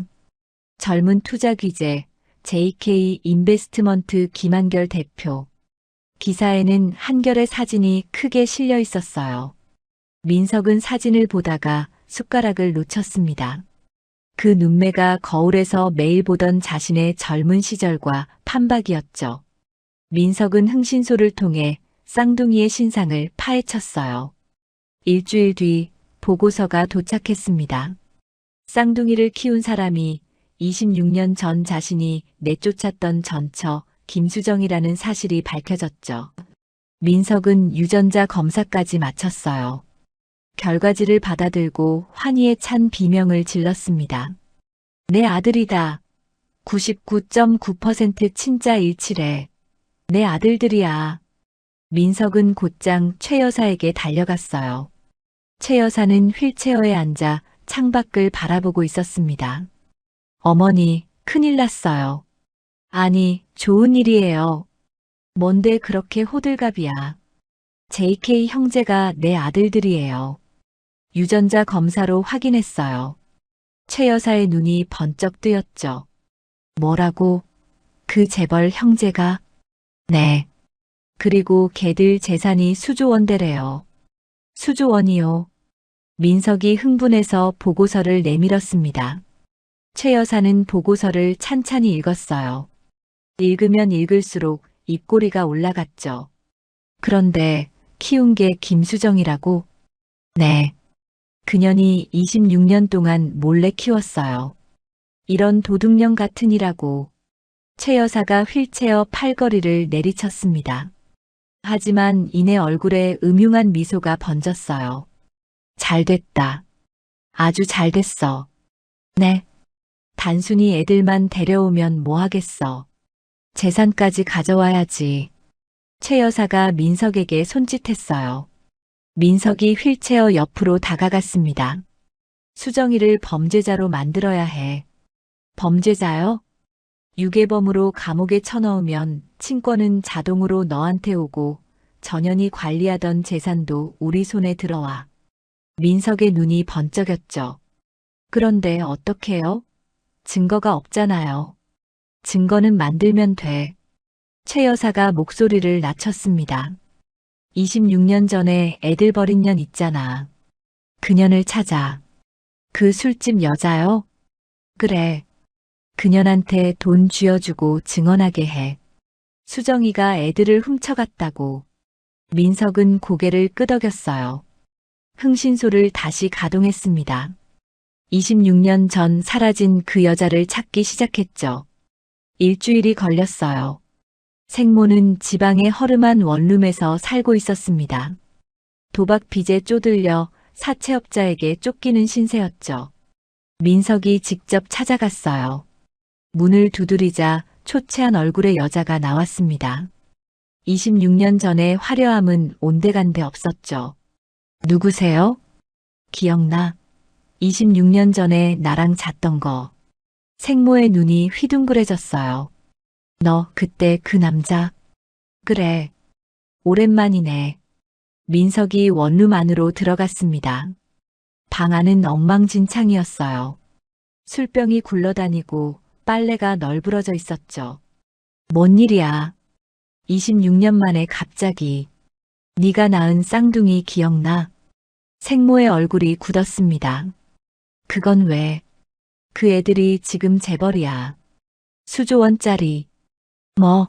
젊은 투자 귀재 JK 인베스트먼트 김한결 대표. 기사에는 한결의 사진이 크게 실려 있었어요. 민석은 사진을 보다가 숟가락을 놓쳤습니다. 그 눈매가 거울에서 매일 보던 자신의 젊은 시절과 판박이었죠. 민석은 흥신소를 통해 쌍둥이의 신상을 파헤쳤어요. 일주일 뒤 보고서가 도착했습니다. 쌍둥이를 키운 사람이 26년 전 자신이 내쫓았던 전처 김수정이라는 사실이 밝혀졌죠. 민석은 유전자 검사까지 마쳤어요. 결과지를 받아들고 환희에 찬 비명을 질렀습니다. 내 아들이다. 99.9% 친자 일치래. 내 아들들이야. 민석은 곧장 최 여사에게 달려갔어요. 최 여사는 휠체어에 앉아 창밖을 바라보고 있었습니다. 어머니, 큰일 났어요. 아니, 좋은 일이에요. 뭔데 그렇게 호들갑이야. JK 형제가 내 아들들이에요. 유전자 검사로 확인했어요. 최 여사의 눈이 번쩍 뜨였죠. 뭐라고? 그 재벌 형제가? 네. 그리고 걔들 재산이 수조 원대래요. 수조 원이요. 민석이 흥분해서 보고서를 내밀었습니다. 최 여사는 보고서를 찬찬히 읽었어요. 읽으면 읽을수록 입꼬리가 올라갔죠. 그런데 키운 게 김수정이라고? 네. 그년이 26년 동안 몰래 키웠어요. 이런 도둑년 같은 이라고. 최 여사가 휠체어 팔걸이를 내리쳤습니다. 하지만 이내 얼굴에 음흉한 미소가 번졌어요. 잘됐다. 아주 잘됐어. 네. 단순히 애들만 데려오면 뭐 하겠어. 재산까지 가져와야지. 최 여사가 민석에게 손짓했어요. 민석이 휠체어 옆으로 다가갔습니다. 수정이를 범죄자로 만들어야 해. 범죄자요? 유괴범으로 감옥에 쳐넣으면 친권은 자동으로 너한테 오고 전현이 관리하던 재산도 우리 손에 들어와. 민석의 눈이 번쩍였죠. 그런데 어떡해요? 증거가 없잖아요. 증거는 만들면 돼. 최 여사가 목소리를 낮췄습니다. 26년 전에 애들 버린 년 있잖아. 그년을 찾아. 그 술집 여자요? 그래. 그년한테 돈 쥐어주고 증언하게 해. 수정이가 애들을 훔쳐갔다고. 민석은 고개를 끄덕였어요. 흥신소를 다시 가동했습니다. 26년 전 사라진 그 여자를 찾기 시작했죠. 일주일이 걸렸어요. 생모는 지방의 허름한 원룸에서 살고 있었습니다. 도박 빚에 쪼들려 사채업자에게 쫓기는 신세였죠. 민석이 직접 찾아갔어요. 문을 두드리자 초췌한 얼굴의 여자가 나왔습니다. 26년 전의 화려함은 온데간데 없었죠. 누구세요? 기억나? 26년 전에 나랑 잤던 거. 생모의 눈이 휘둥그레졌어요. 너 그때 그 남자? 그래. 오랜만이네. 민석이 원룸 안으로 들어갔습니다. 방 안은 엉망진창이었어요. 술병이 굴러다니고 빨래가 널브러져 있었죠. 뭔 일이야? 26년 만에 갑자기. 네가 낳은 쌍둥이 기억나? 생모의 얼굴이 굳었습니다. 그건 왜? 그 애들이 지금 재벌이야. 수조원짜리. 뭐?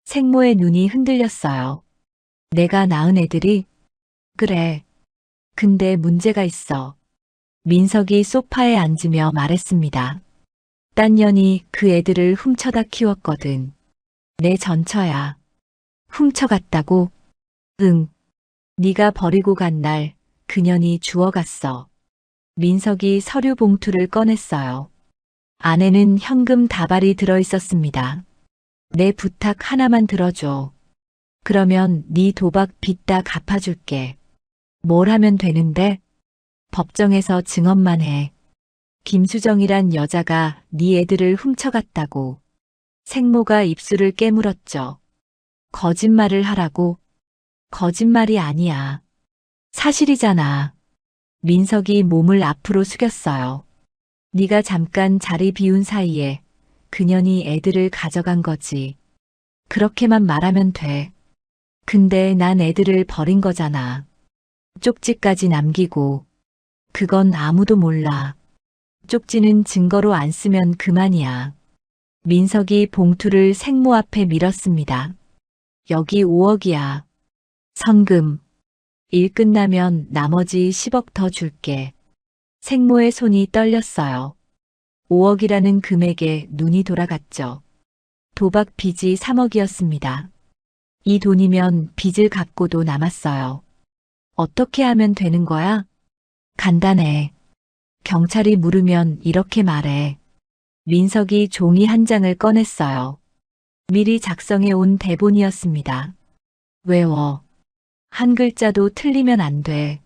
생모의 눈이 흔들렸어요. 내가 낳은 애들이? 그래. 근데 문제가 있어. 민석이 소파에 앉으며 말했습니다. 딴 년이 그 애들을 훔쳐다 키웠거든. 내 전처야. 훔쳐갔다고? 응. 네가 버리고 간 날 그년이 주워갔어. 민석이 서류 봉투를 꺼냈어요. 안에는 현금 다발이 들어있었습니다. 내 부탁 하나만 들어줘. 그러면 네 도박 빚 다 갚아줄게. 뭘 하면 되는데? 법정에서 증언만 해. 김수정이란 여자가 네 애들을 훔쳐갔다고. 생모가 입술을 깨물었죠. 거짓말을 하라고? 거짓말이 아니야. 사실이잖아. 민석이 몸을 앞으로 숙였어요. 네가 잠깐 자리 비운 사이에 그년이 애들을 가져간 거지. 그렇게만 말하면 돼. 근데 난 애들을 버린 거잖아. 쪽지까지 남기고. 그건 아무도 몰라. 쪽지는 증거로 안 쓰면 그만이야. 민석이 봉투를 생모 앞에 밀었습니다. 여기 5억이야. 성금. 일 끝나면 나머지 10억 더 줄게. 생모의 손이 떨렸어요. 5억이라는 금액에 눈이 돌아갔죠. 도박 빚이 3억이었습니다. 이 돈이면 빚을 갚고도 남았어요. 어떻게 하면 되는 거야? 간단해. 경찰이 물으면 이렇게 말해. 민석이 종이 한 장을 꺼냈어요. 미리 작성해 온 대본이었습니다. 외워. 한 글자도 틀리면 안 돼.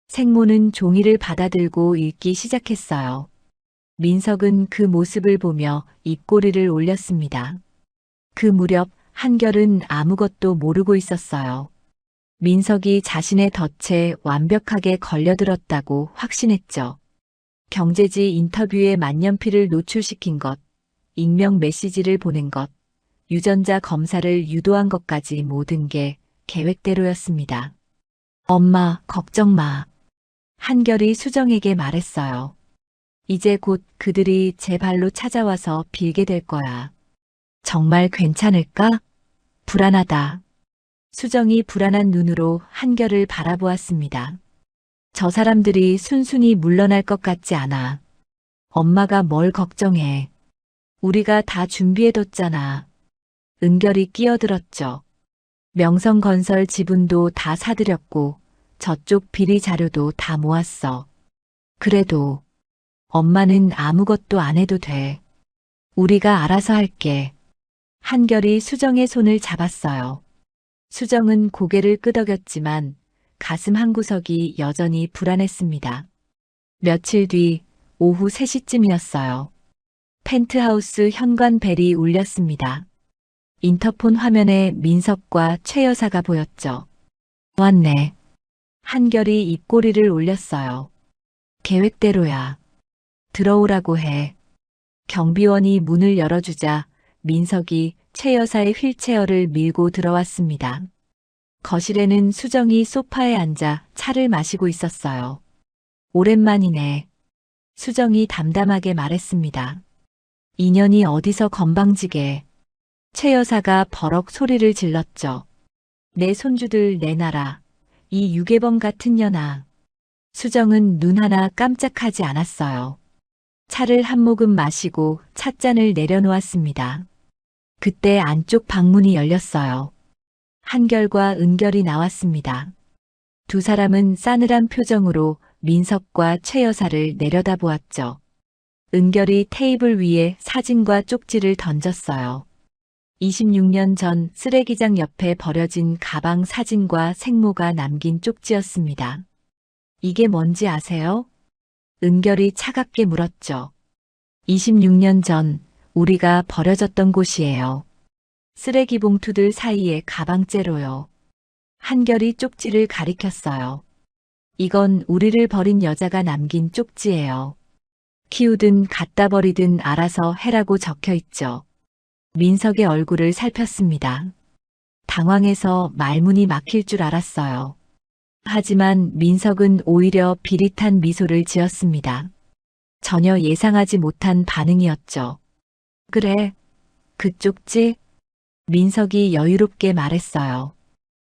생모는 종이를 받아들고 읽기 시작했어요. 민석은 그 모습을 보며 입꼬리를 올렸습니다. 그 무렵 한결은 아무것도 모르고 있었어요. 민석이 자신의 덫에 완벽하게 걸려들었다고 확신했죠. 경제지 인터뷰에 만년필을 노출시킨 것, 익명 메시지를 보낸 것, 유전자 검사를 유도한 것까지 모든 게 계획대로였습니다. 엄마, 걱정 마. 한결이 수정에게 말했어요. 이제 곧 그들이 제 발로 찾아와서 빌게 될 거야. 정말 괜찮을까? 불안하다. 수정이 불안한 눈으로 한결을 바라보았습니다. 저 사람들이 순순히 물러날 것 같지 않아. 엄마가 뭘 걱정해. 우리가 다 준비해뒀잖아. 은결이 끼어들었죠. 명성건설 지분도 다 사들였고 저쪽 비리 자료도 다 모았어. 그래도 엄마는 아무것도 안 해도 돼. 우리가 알아서 할게. 한결이 수정의 손을 잡았어요. 수정은 고개를 끄덕였지만 가슴 한구석이 여전히 불안했습니다. 며칠 뒤 오후 3시쯤이었어요. 펜트하우스 현관 벨이 울렸습니다. 인터폰 화면에 민석과 최 여사가 보였죠. 왔네. 한결이 입꼬리를 올렸어요. 계획대로야. 들어오라고 해. 경비원이 문을 열어주자 민석이 최 여사의 휠체어를 밀고 들어왔습니다. 거실에는 수정이 소파에 앉아 차를 마시고 있었어요. 오랜만이네. 수정이 담담하게 말했습니다. 인연이 어디서 건방지게. 최 여사가 버럭 소리를 질렀죠. 내 손주들 내놔라. 이 유괴범 같은 년아. 수정은 눈 하나 깜짝하지 않았어요. 차를 한 모금 마시고 찻잔을 내려놓았습니다. 그때 안쪽 방문이 열렸어요. 한결과 은결이 나왔습니다. 두 사람은 싸늘한 표정으로 민석과 최 여사를 내려다보았죠. 은결이 테이블 위에 사진과 쪽지를 던졌어요. 26년 전 쓰레기장 옆에 버려진 가방 사진과 생모가 남긴 쪽지였습니다. 이게 뭔지 아세요? 은결이 차갑게 물었죠. 26년 전 우리가 버려졌던 곳이에요. 쓰레기 봉투들 사이에 가방째로요. 한결이 쪽지를 가리켰어요. 이건 우리를 버린 여자가 남긴 쪽지예요. 키우든 갖다 버리든 알아서 해라고 적혀 있죠. 민석의 얼굴을 살폈습니다. 당황해서 말문이 막힐 줄 알았어요. 하지만 민석은 오히려 비릿한 미소를 지었습니다. 전혀 예상하지 못한 반응이었죠. 그래, 그 쪽지? 민석이 여유롭게 말했어요.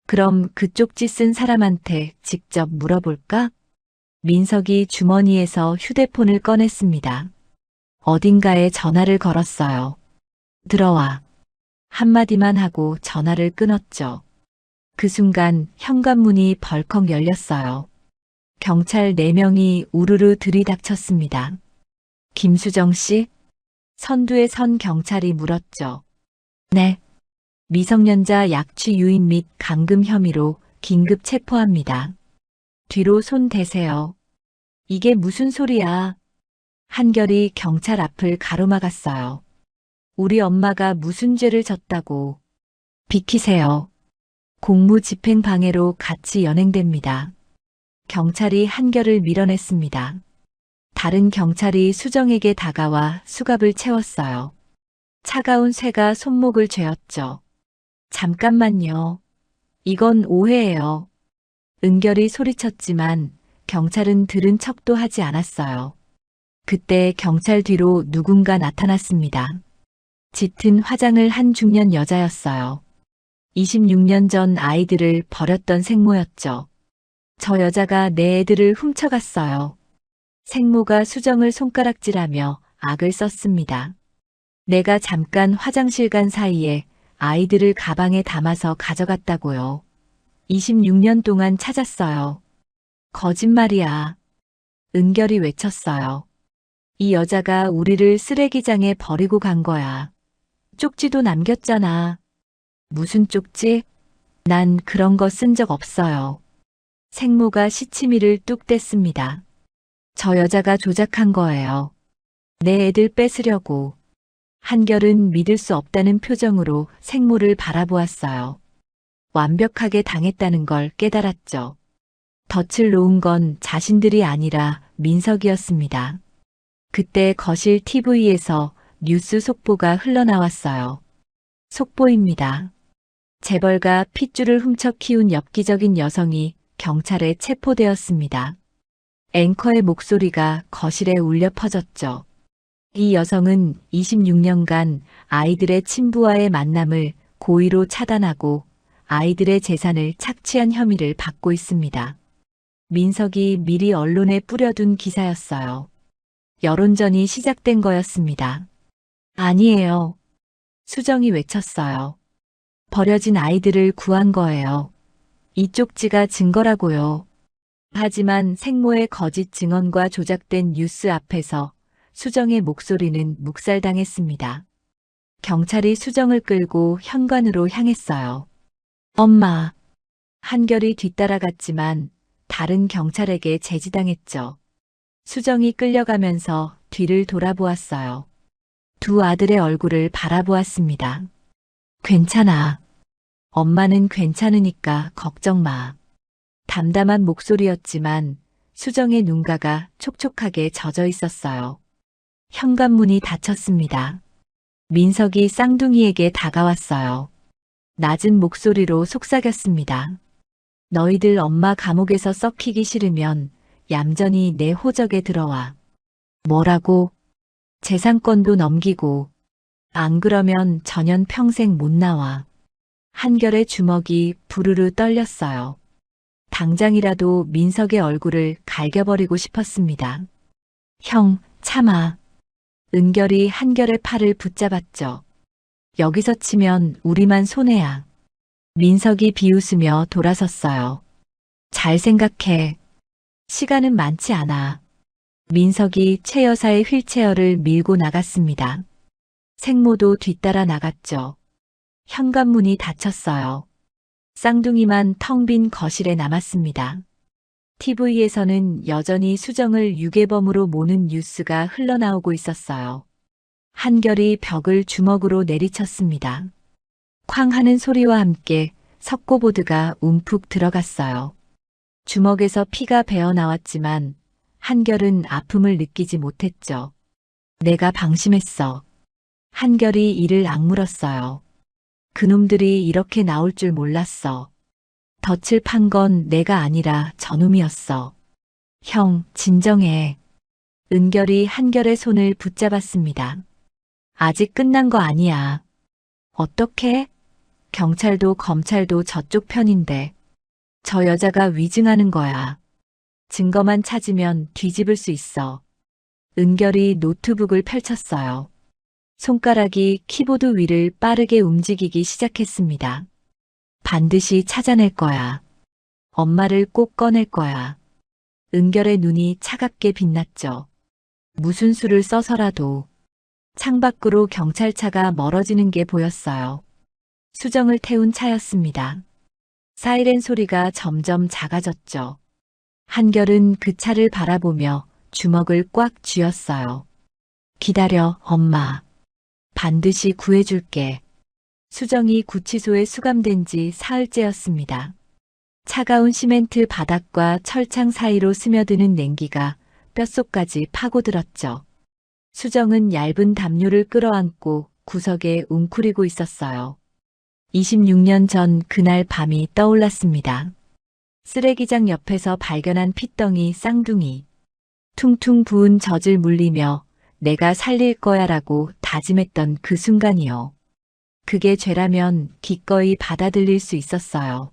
그럼 그 쪽지 쓴 사람한테 직접 물어볼까? 민석이 주머니에서 휴대폰을 꺼냈습니다. 어딘가에 전화를 걸었어요. 들어와. 한마디만 하고 전화를 끊었죠. 그 순간 현관문이 벌컥 열렸어요. 경찰 4명이 우르르 들이닥쳤습니다. 김수정 씨? 선두에 선 경찰이 물었죠. 네. 미성년자 약취 유인 및 감금 혐의로 긴급 체포합니다. 뒤로 손 대세요. 이게 무슨 소리야? 한결이 경찰 앞을 가로막았어요. 우리 엄마가 무슨 죄를 졌다고. 비키세요. 공무집행 방해로 같이 연행됩니다. 경찰이 한결을 밀어냈습니다. 다른 경찰이 수정에게 다가와 수갑을 채웠어요. 차가운 쇠가 손목을 죄었죠. 잠깐만요. 이건 오해예요. 은결이 소리쳤지만 경찰은 들은 척도 하지 않았어요. 그때 경찰 뒤로 누군가 나타났습니다. 짙은 화장을 한 중년 여자였어요. 26년 전 아이들을 버렸던 생모였죠. 저 여자가 내 애들을 훔쳐갔어요. 생모가 수정을 손가락질하며 악을 썼습니다. 내가 잠깐 화장실 간 사이에 아이들을 가방에 담아서 가져갔다고요. 26년 동안 찾았어요. 거짓말이야. 은결이 외쳤어요. 이 여자가 우리를 쓰레기장에 버리고 간 거야. 쪽지도 남겼잖아. 무슨 쪽지? 난 그런 거 쓴 적 없어요. 생모가 시치미를 뚝 뗐습니다. 저 여자가 조작한 거예요. 내 애들 뺏으려고. 한결은 믿을 수 없다는 표정으로 생모를 바라보았어요. 완벽하게 당했다는 걸 깨달았죠. 덫을 놓은 건 자신들이 아니라 민석이었습니다. 그때 거실 TV에서 뉴스 속보가 흘러나왔어요. 속보입니다. 재벌가 핏줄을 훔쳐 키운 엽기적인 여성이 경찰에 체포되었습니다. 앵커의 목소리가 거실에 울려 퍼졌죠. 이 여성은 26년간 아이들의 친부와의 만남을 고의로 차단하고 아이들의 재산을 착취한 혐의를 받고 있습니다. 민석이 미리 언론에 뿌려둔 기사였어요. 여론전이 시작된 거였습니다. 아니에요. 수정이 외쳤어요. 버려진 아이들을 구한 거예요. 이 쪽지가 증거라고요. 하지만 생모의 거짓 증언과 조작된 뉴스 앞에서 수정의 목소리는 묵살당했습니다. 경찰이 수정을 끌고 현관으로 향했어요. 엄마. 한결이 뒤따라갔지만 다른 경찰에게 제지당했죠. 수정이 끌려가면서 뒤를 돌아보았어요. 두 아들의 얼굴을 바라보았습니다. 괜찮아. 엄마는 괜찮으니까 걱정 마. 담담한 목소리였지만 수정의 눈가가 촉촉하게 젖어 있었어요. 현관문이 닫혔습니다. 민석이 쌍둥이에게 다가왔어요. 낮은 목소리로 속삭였습니다. 너희들 엄마 감옥에서 썩히기 싫으면 얌전히 내 호적에 들어와. 뭐라고? 재산권도 넘기고. 안 그러면 전연 평생 못 나와. 한결의 주먹이 부르르 떨렸어요. 당장이라도 민석의 얼굴을 갈겨버리고 싶었습니다. 형, 참아. 은결이 한결의 팔을 붙잡았죠. 여기서 치면 우리만 손해야. 민석이 비웃으며 돌아섰어요. 잘 생각해. 시간은 많지 않아. 민석이 최 여사의 휠체어를 밀고 나갔습니다. 생모도 뒤따라 나갔죠. 현관문이 닫혔어요. 쌍둥이만 텅 빈 거실에 남았습니다. TV에서는 여전히 수정을 유괴범으로 모는 뉴스가 흘러나오고 있었어요. 한결이 벽을 주먹으로 내리쳤습니다. 쾅 하는 소리와 함께 석고보드가 움푹 들어갔어요. 주먹에서 피가 배어 나왔지만 한결은 아픔을 느끼지 못했죠. 내가 방심했어. 한결이 이를 악물었어요. 그놈들이 이렇게 나올 줄 몰랐어. 덫을 판 건 내가 아니라 저놈이었어. 형, 진정해. 은결이 한결의 손을 붙잡았습니다. 아직 끝난 거 아니야. 어떻게? 경찰도 검찰도 저쪽 편인데. 저 여자가 위증하는 거야. 증거만 찾으면 뒤집을 수 있어. 은결이 노트북을 펼쳤어요. 손가락이 키보드 위를 빠르게 움직이기 시작했습니다. 반드시 찾아낼 거야. 엄마를 꼭 꺼낼 거야. 은결의 눈이 차갑게 빛났죠. 무슨 수를 써서라도. 창밖으로 경찰차가 멀어지는 게 보였어요. 수정을 태운 차였습니다. 사이렌 소리가 점점 작아졌죠. 한결은 그 차를 바라보며 주먹을 꽉 쥐었어요. 기다려, 엄마. 반드시 구해줄게. 수정이 구치소에 수감된 지 사흘째였습니다. 차가운 시멘트 바닥과 철창 사이로 스며드는 냉기가 뼛속까지 파고들었죠. 수정은 얇은 담요를 끌어안고 구석에 웅크리고 있었어요. 26년 전 그날 밤이 떠올랐습니다. 쓰레기장 옆에서 발견한 핏덩이 쌍둥이. 퉁퉁 부은 젖을 물리며 내가 살릴 거야라고 다짐했던 그 순간이요. 그게 죄라면 기꺼이 받아들일 수 있었어요.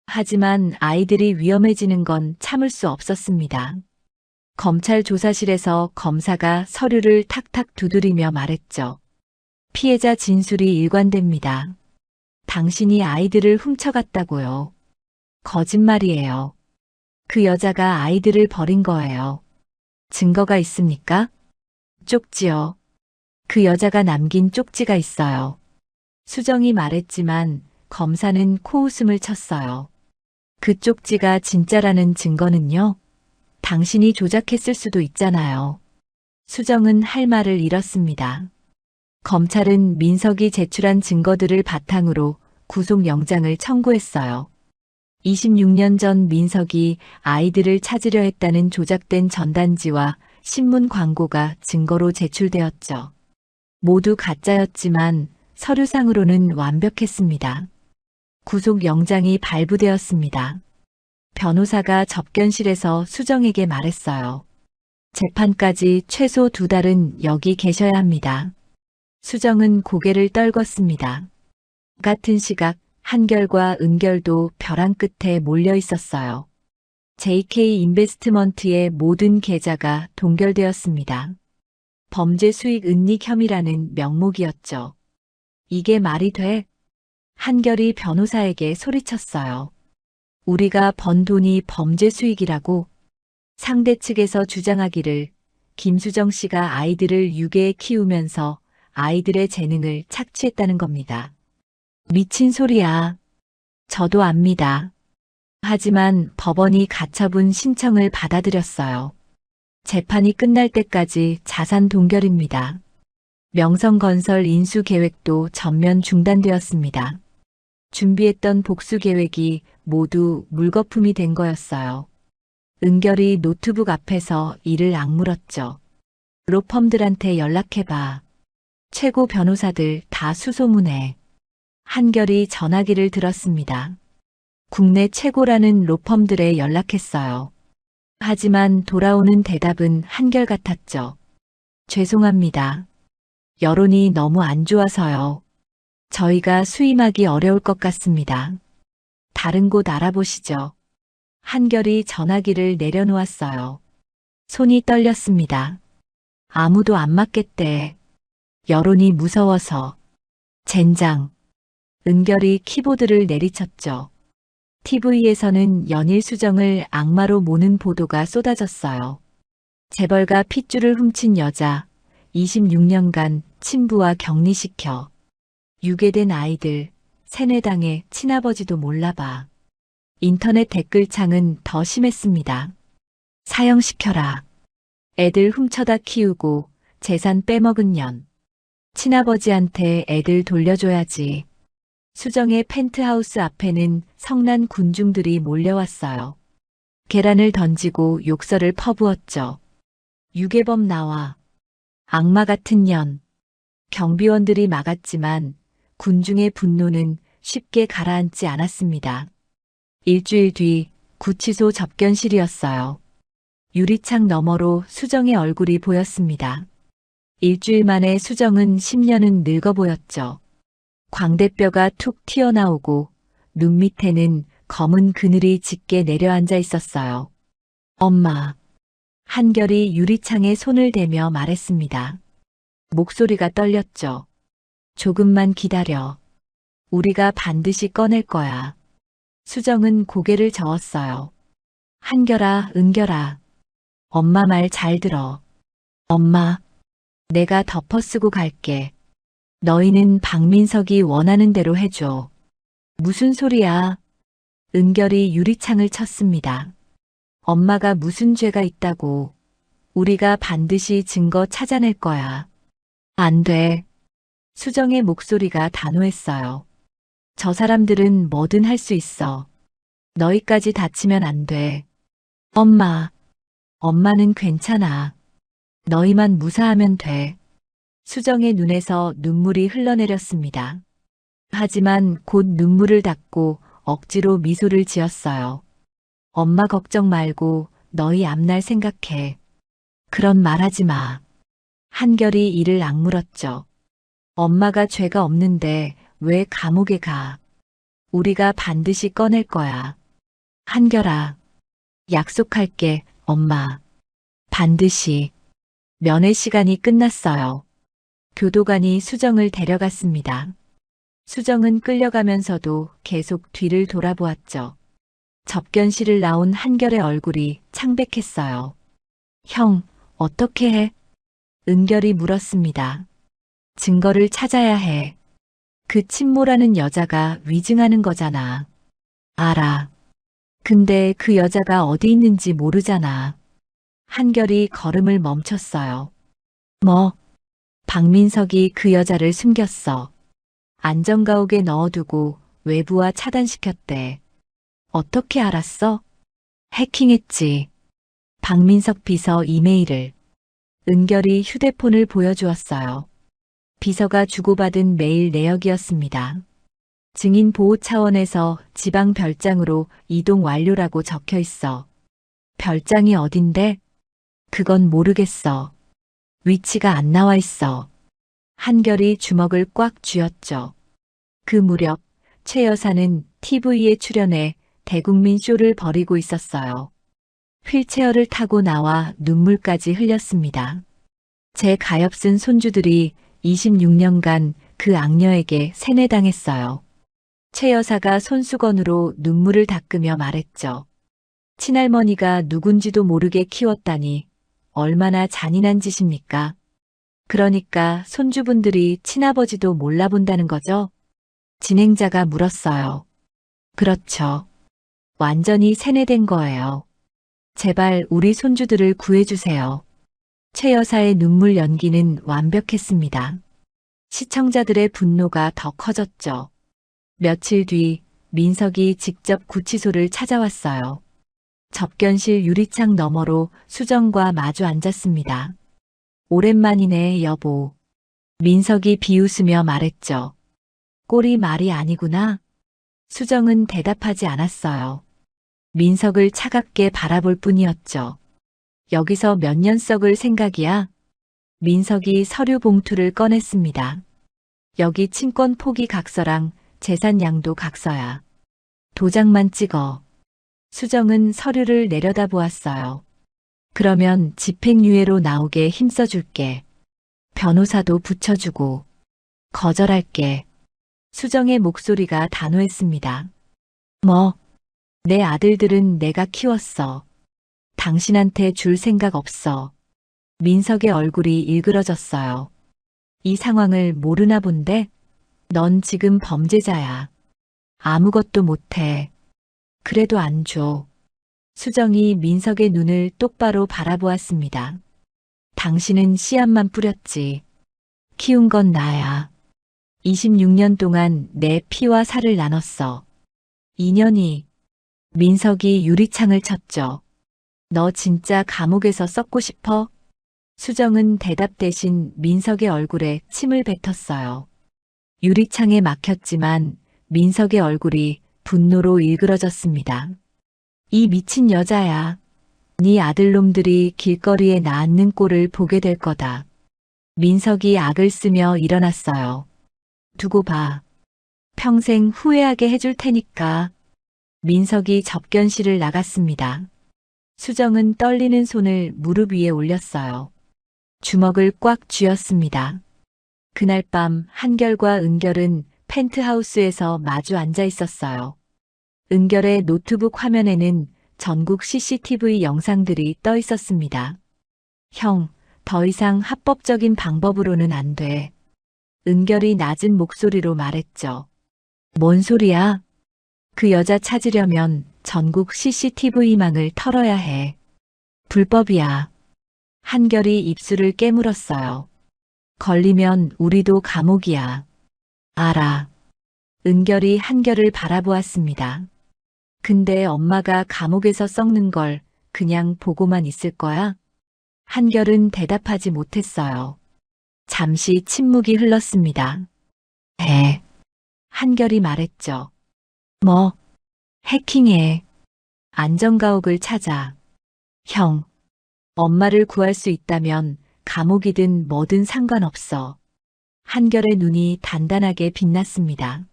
하지만 아이들이 위험해지는 건 참을 수 없었습니다. 검찰 조사실에서 검사가 서류를 탁탁 두드리며 말했죠. 피해자 진술이 일관됩니다. 당신이 아이들을 훔쳐갔다고요. 거짓말이에요. 그 여자가 아이들을 버린 거예요. 증거가 있습니까? 쪽지요. 그 여자가 남긴 쪽지가 있어요. 수정이 말했지만 검사는 코웃음을 쳤어요. 그 쪽지가 진짜라는 증거는요? 당신이 조작했을 수도 있잖아요. 수정은 할 말을 잃었습니다. 검찰은 민석이 제출한 증거들을 바탕으로 구속영장을 청구했어요. 26년 전 민석이 아이들을 찾으려 했다는 조작된 전단지와 신문 광고가 증거로 제출되었죠. 모두 가짜였지만 서류상으로는 완벽했습니다. 구속영장이 발부되었습니다. 변호사가 접견실에서 수정에게 말했어요. 재판까지 최소 2달은 여기 계셔야 합니다. 수정은 고개를 떨궜습니다. 같은 시각 한결과 은결도 벼랑 끝에 몰려 있었어요. JK 인베스트먼트의 모든 계좌가 동결되었습니다. 범죄 수익 은닉 혐의라는 명목이었죠. 이게 말이 돼? 한결이 변호사에게 소리쳤어요. 우리가 번 돈이 범죄 수익이라고? 상대 측에서 주장하기를 김수정 씨가 아이들을 유괴해 키우면서 아이들의 재능을 착취했다는 겁니다. 미친 소리야. 저도 압니다. 하지만 법원이 가처분 신청을 받아들였어요. 재판이 끝날 때까지 자산 동결입니다. 명성건설 인수 계획도 전면 중단되었습니다. 준비했던 복수 계획이 모두 물거품이 된 거였어요. 은결이 노트북 앞에서 이를 악물었죠. 로펌들한테 연락해봐. 최고 변호사들 다 수소문해. 한결이 전화기를 들었습니다. 국내 최고라는 로펌들에 연락했어요. 하지만 돌아오는 대답은 한결같았죠. 죄송합니다. 여론이 너무 안 좋아서요. 저희가 수임하기 어려울 것 같습니다. 다른 곳 알아보시죠. 한결이 전화기를 내려놓았어요. 손이 떨렸습니다. 아무도 안 맞겠대. 여론이 무서워서. 젠장. 은결이 키보드를 내리쳤죠. TV에서는 연일 수정을 악마로 모는 보도가 쏟아졌어요. 재벌가 핏줄을 훔친 여자, 26년간 친부와 격리시켜. 유괴된 아이들, 세뇌당해 친아버지도 몰라봐. 인터넷 댓글창은 더 심했습니다. 사형시켜라. 애들 훔쳐다 키우고 재산 빼먹은 년. 친아버지한테 애들 돌려줘야지. 수정의 펜트하우스 앞에는 성난 군중들이 몰려왔어요. 계란을 던지고 욕설을 퍼부었죠. 유괴범 나와. 악마 같은 년. 경비원들이 막았지만 군중의 분노는 쉽게 가라앉지 않았습니다. 일주일 뒤 구치소 접견실이었어요. 유리창 너머로 수정의 얼굴이 보였습니다. 일주일 만에 수정은 10년은 늙어 보였죠. 광대뼈가 툭 튀어나오고 눈 밑에는 검은 그늘이 짙게 내려앉아 있었어요. 엄마. 한결이 유리창에 손을 대며 말했습니다. 목소리가 떨렸죠. 조금만 기다려. 우리가 반드시 꺼낼 거야. 수정은 고개를 저었어요. 한결아, 은결아. 엄마 말 잘 들어. 엄마, 내가 덮어쓰고 갈게. 너희는 박민석이 원하는 대로 해줘. 무슨 소리야? 은결이 유리창을 쳤습니다. 엄마가 무슨 죄가 있다고. 우리가 반드시 증거 찾아낼 거야. 안 돼. 수정의 목소리가 단호했어요. 저 사람들은 뭐든 할 수 있어. 너희까지 다치면 안 돼. 엄마. 엄마는 괜찮아. 너희만 무사하면 돼. 수정의 눈에서 눈물이 흘러내렸습니다. 하지만 곧 눈물을 닦고 억지로 미소를 지었어요. 엄마 걱정 말고 너희 앞날 생각해. 그런 말 하지 마. 한결이 이를 악물었죠. 엄마가 죄가 없는데 왜 감옥에 가? 우리가 반드시 꺼낼 거야. 한결아. 약속할게, 엄마. 반드시. 면회 시간이 끝났어요. 교도관이 수정을 데려갔습니다. 수정은 끌려가면서도 계속 뒤를 돌아보았죠. 접견실을 나온 한결의 얼굴이 창백했어요. 형, 어떻게 해? 은결이 물었습니다. 증거를 찾아야 해. 그 친모라는 여자가 위증하는 거잖아. 알아. 근데 그 여자가 어디 있는지 모르잖아. 한결이 걸음을 멈췄어요. 뭐? 박민석이 그 여자를 숨겼어. 안전가옥에 넣어두고 외부와 차단시켰대. 어떻게 알았어? 해킹했지. 박민석 비서 이메일을. 은결이 휴대폰을 보여주었어요. 비서가 주고받은 메일 내역이었습니다. 증인 보호 차원에서 지방 별장으로 이동 완료라고 적혀 있어. 별장이 어딘데? 그건 모르겠어. 위치가 안 나와 있어. 한결이 주먹을 꽉 쥐었죠. 그 무렵 최 여사는 TV에 출연해 대국민 쇼를 벌이고 있었어요. 휠체어를 타고 나와 눈물까지 흘렸습니다. 제 가엾은 손주들이 26년간 그 악녀에게 세뇌당했어요. 최 여사가 손수건으로 눈물을 닦으며 말했죠. 친할머니가 누군지도 모르게 키웠다니 얼마나 잔인한 짓입니까? 그러니까 손주분들이 친아버지도 몰라본다는 거죠? 진행자가 물었어요. 그렇죠. 완전히 세뇌된 거예요. 제발 우리 손주들을 구해주세요. 최 여사의 눈물 연기는 완벽했습니다. 시청자들의 분노가 더 커졌죠. 며칠 뒤 민석이 직접 구치소를 찾아왔어요. 접견실 유리창 너머로 수정과 마주 앉았습니다. 오랜만이네, 여보. 민석이 비웃으며 말했죠. 꼴이 말이 아니구나. 수정은 대답하지 않았어요. 민석을 차갑게 바라볼 뿐이었죠. 여기서 몇 년 썩을 생각이야? 민석이 서류 봉투를 꺼냈습니다. 여기 친권 포기 각서랑 재산 양도 각서야. 도장만 찍어. 수정은 서류를 내려다보았어요. 그러면 집행유예로 나오게 힘써줄게. 변호사도 붙여주고. 거절할게. 수정의 목소리가 단호했습니다. 뭐, 내 아들들은 내가 키웠어. 당신한테 줄 생각 없어. 민석의 얼굴이 일그러졌어요. 이 상황을 모르나 본데? 넌 지금 범죄자야. 아무것도 못해. 그래도 안 줘. 수정이 민석의 눈을 똑바로 바라보았습니다. 당신은 씨앗만 뿌렸지. 키운 건 나야. 26년 동안 내 피와 살을 나눴어. 2년이. 민석이 유리창을 쳤죠. 너 진짜 감옥에서 썩고 싶어? 수정은 대답 대신 민석의 얼굴에 침을 뱉었어요. 유리창에 막혔지만 민석의 얼굴이 분노로 일그러졌습니다. 이 미친 여자야. 네 아들놈들이 길거리에 낳는 꼴을 보게 될 거다. 민석이 악을 쓰며 일어났어요. 두고 봐. 평생 후회하게 해줄 테니까. 민석이 접견실을 나갔습니다. 수정은 떨리는 손을 무릎 위에 올렸어요. 주먹을 꽉 쥐었습니다. 그날 밤 한결과 은결은 펜트하우스에서 마주 앉아 있었어요. 은결의 노트북 화면에는 전국 CCTV 영상들이 떠 있었습니다. 형, 더 이상 합법적인 방법으로는 안 돼. 은결이 낮은 목소리로 말했죠. 뭔 소리야? 그 여자 찾으려면 전국 CCTV망을 털어야 해. 불법이야. 한결이 입술을 깨물었어요. 걸리면 우리도 감옥이야. 알아. 은결이 한결을 바라보았습니다. 근데 엄마가 감옥에서 썩는 걸 그냥 보고만 있을 거야? 한결은 대답하지 못했어요. 잠시 침묵이 흘렀습니다. 한결이 말했죠. 뭐? 해킹해. 안전가옥을 찾아. 형, 엄마를 구할 수 있다면 감옥이든 뭐든 상관없어. 한결의 눈이 단단하게 빛났습니다.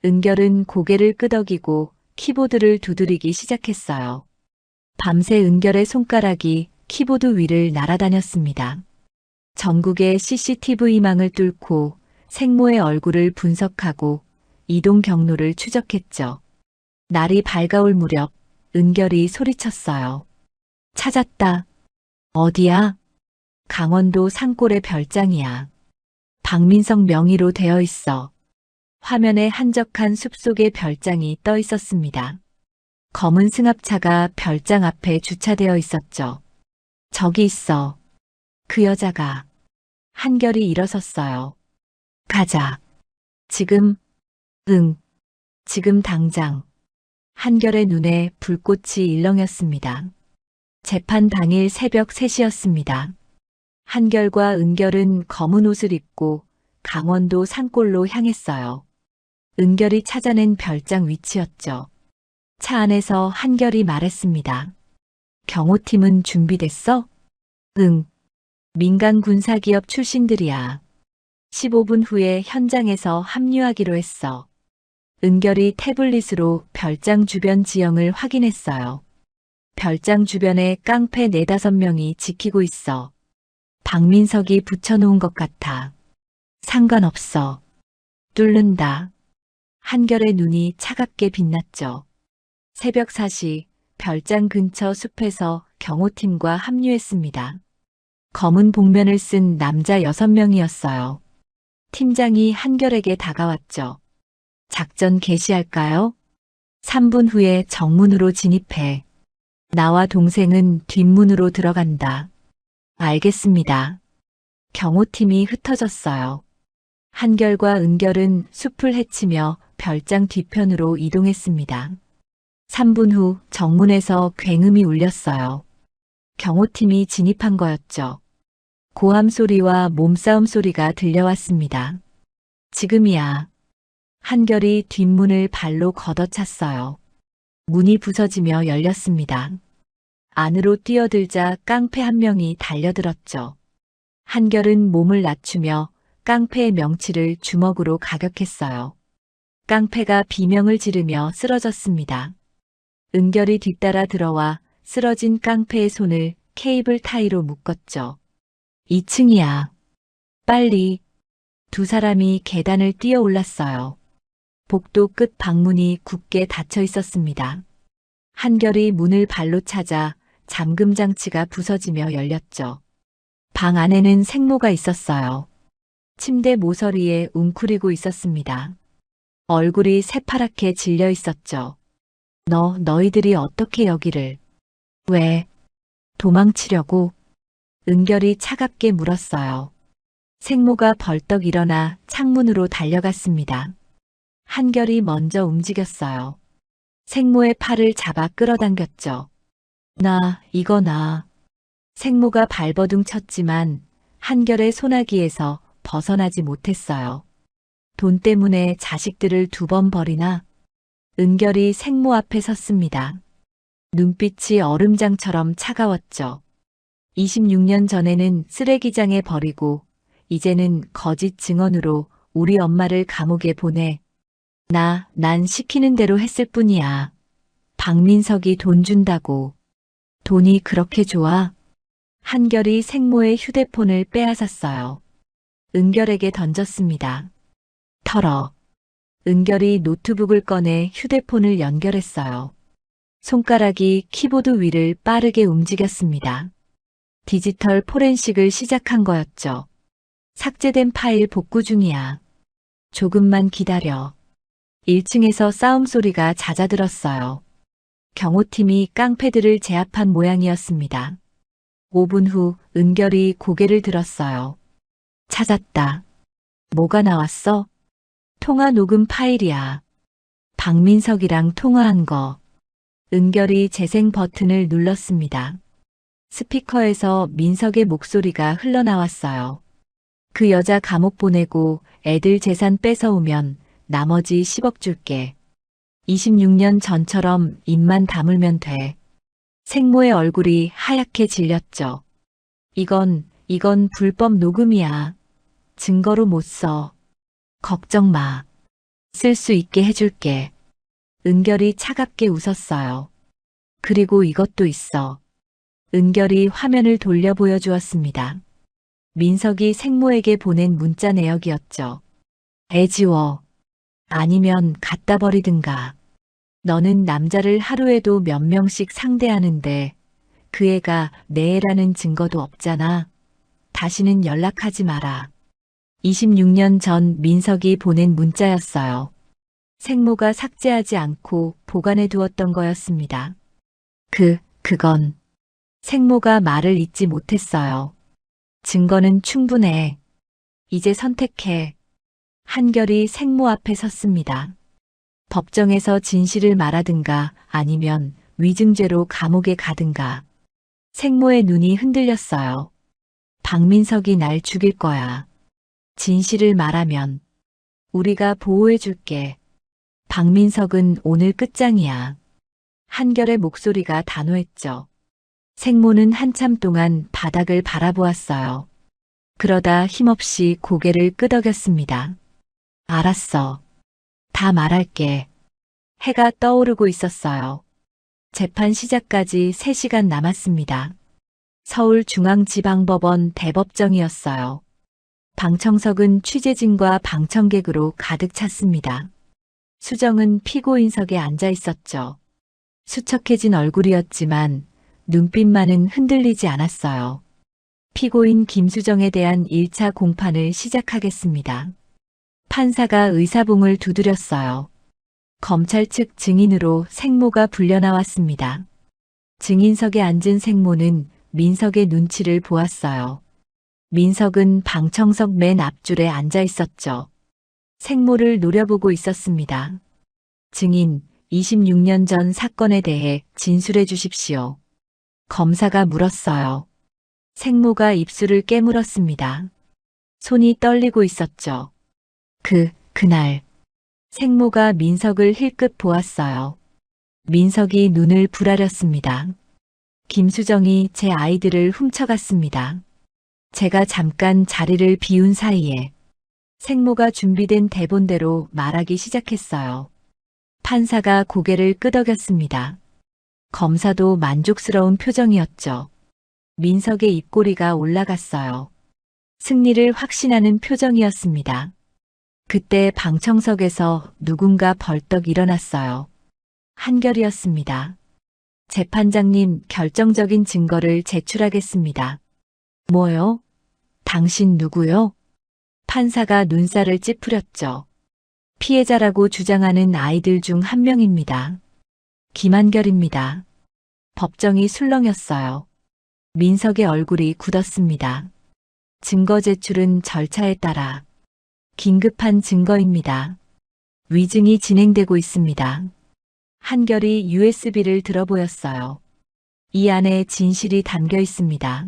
은결은 고개를 끄덕이고 키보드를 두드리기 시작했어요. 밤새 은결의 손가락이 키보드 위를 날아다녔습니다. 전국의 CCTV망을 뚫고 생모의 얼굴을 분석하고 이동 경로를 추적했죠. 날이 밝아올 무렵 은결이 소리쳤어요. 찾았다. 어디야? 강원도 산골의 별장이야. 박민석 명의로 되어 있어. 화면에 한적한 숲속의 별장이 떠 있었습니다. 검은 승합차가 별장 앞에 주차되어 있었죠. 저기 있어. 그 여자가. 한결이 일어섰어요. 가자. 지금? 응. 지금 당장. 한결의 눈에 불꽃이 일렁였습니다. 재판 당일 새벽 3시였습니다. 한결과 은결은 검은 옷을 입고 강원도 산골로 향했어요. 은결이 찾아낸 별장 위치였죠. 차 안에서 한결이 말했습니다. 경호팀은 준비됐어? 응. 민간 군사기업 출신들이야. 15분 후에 현장에서 합류하기로 했어. 은결이 태블릿으로 별장 주변 지형을 확인했어요. 별장 주변에 깡패 4~5명이 지키고 있어. 박민석이 붙여놓은 것 같아. 상관없어. 뚫는다. 한결의 눈이 차갑게 빛났죠. 새벽 4시 별장 근처 숲에서 경호팀과 합류했습니다. 검은 복면을 쓴 남자 6명이었어요. 팀장이 한결에게 다가왔죠. 작전 개시할까요? 3분 후에 정문으로 진입해. 나와 동생은 뒷문으로 들어간다. 알겠습니다. 경호팀이 흩어졌어요. 한결과 은결은 숲을 헤치며 별장 뒤편으로 이동했습니다. 3분 후 정문에서 굉음이 울렸어요. 경호팀이 진입한 거였죠. 고함 소리와 몸싸움 소리가 들려왔습니다. 지금이야. 한결이 뒷문을 발로 걷어찼어요. 문이 부서지며 열렸습니다. 안으로 뛰어들자 깡패 1명이 달려들었죠. 한결은 몸을 낮추며 깡패의 명치를 주먹으로 가격했어요. 깡패가 비명을 지르며 쓰러졌습니다. 은결이 뒤따라 들어와 쓰러진 깡패의 손을 케이블 타이로 묶었죠. 2층이야. 빨리. 2 사람이 계단을 뛰어 올랐어요. 복도 끝 방문이 굳게 닫혀 있었습니다. 한결이 문을 발로 차자 잠금 장치가 부서지며 열렸죠. 방 안에는 생모가 있었어요. 침대 모서리에 웅크리고 있었습니다. 얼굴이 새파랗게 질려 있었죠. 너희들이 어떻게 여기를? 왜? 도망치려고? 은결이 차갑게 물었어요. 생모가 벌떡 일어나 창문으로 달려갔습니다. 한결이 먼저 움직였어요. 생모의 팔을 잡아 끌어당겼죠. 이거 나. 생모가 발버둥 쳤지만 한결의 소나기에서 벗어나지 못했어요. 돈 때문에 자식들을 2번 버리나? 은결이 생모 앞에 섰습니다. 눈빛이 얼음장처럼 차가웠죠. 26년 전에는 쓰레기장에 버리고 이제는 거짓 증언으로 우리 엄마를 감옥에 보내. 난 시키는 대로 했을 뿐이야. 박민석이 돈 준다고. 돈이 그렇게 좋아? 한결이 생모의 휴대폰을 빼앗았어요. 은결에게 던졌습니다. 털어. 은결이 노트북을 꺼내 휴대폰을 연결했어요. 손가락이 키보드 위를 빠르게 움직였습니다. 디지털 포렌식을 시작한 거였죠. 삭제된 파일 복구 중이야. 조금만 기다려. 1층에서 싸움 소리가 잦아들었어요. 경호팀이 깡패들을 제압한 모양이었습니다. 5분 후 은결이 고개를 들었어요. 찾았다. 뭐가 나왔어? 통화 녹음 파일이야. 박민석이랑 통화한 거. 은결이 재생 버튼을 눌렀습니다. 스피커에서 민석의 목소리가 흘러나왔어요. 그 여자 감옥 보내고 애들 재산 뺏어오면 나머지 10억 줄게. 26년 전처럼 입만 다물면 돼. 생모의 얼굴이 하얗게 질렸죠. 이건 불법 녹음이야. 증거로 못 써. 걱정 마. 쓸 수 있게 해줄게. 은결이 차갑게 웃었어요. 그리고 이것도 있어. 은결이 화면을 돌려 보여주었습니다. 민석이 생모에게 보낸 문자 내역이었죠. 애 지워. 아니면 갖다 버리든가. 너는 남자를 하루에도 몇 명씩 상대하는데 그 애가 내 애라는 증거도 없잖아. 다시는 연락하지 마라. 26년 전 민석이 보낸 문자였어요. 생모가 삭제하지 않고 보관해 두었던 거였습니다. 그건 생모가 말을 잇지 못했어요. 증거는 충분해. 이제 선택해. 한결이 생모 앞에 섰습니다. 법정에서 진실을 말하든가 아니면 위증죄로 감옥에 가든가. 생모의 눈이 흔들렸어요. 박민석이 날 죽일 거야. 진실을 말하면 우리가 보호해 줄게. 박민석은 오늘 끝장이야. 한결의 목소리가 단호했죠. 생모는 한참 동안 바닥을 바라보았어요. 그러다 힘없이 고개를 끄덕였습니다. 알았어. 다 말할게. 해가 떠오르고 있었어요. 재판 시작까지 3시간 남았습니다. 서울중앙지방법원 대법정이었어요. 방청석은 취재진과 방청객으로 가득 찼습니다. 수정은 피고인석에 앉아 있었죠. 수척해진 얼굴이었지만 눈빛만은 흔들리지 않았어요. 피고인 김수정에 대한 1차 공판을 시작하겠습니다. 판사가 의사봉을 두드렸어요. 검찰 측 증인으로 생모가 불려나왔습니다. 증인석에 앉은 생모는 민석의 눈치를 보았어요. 민석은 방청석 맨 앞줄에 앉아 있었죠. 생모를 노려보고 있었습니다. 증인, 26년 전 사건에 대해 진술해 주십시오. 검사가 물었어요. 생모가 입술을 깨물었습니다. 손이 떨리고 있었죠. 그날. 생모가 민석을 힐끗 보았어요. 민석이 눈을 부라렸습니다. 김수정이 제 아이들을 훔쳐갔습니다. 제가 잠깐 자리를 비운 사이에 생모가 준비된 대본대로 말하기 시작했어요. 판사가 고개를 끄덕였습니다. 검사도 만족스러운 표정이었죠. 민석의 입꼬리가 올라갔어요. 승리를 확신하는 표정이었습니다. 그때 방청석에서 누군가 벌떡 일어났어요. 한결이었습니다. 재판장님, 결정적인 증거를 제출하겠습니다. 뭐요? 당신 누구요? 판사가 눈살을 찌푸렸죠. 피해자라고 주장하는 아이들 중 한 명입니다. 김한결입니다. 법정이 술렁였어요. 민석의 얼굴이 굳었습니다. 증거 제출은 절차에 따라 긴급한 증거입니다. 위증이 진행되고 있습니다. 한결이 USB를 들어보였어요. 이 안에 진실이 담겨 있습니다.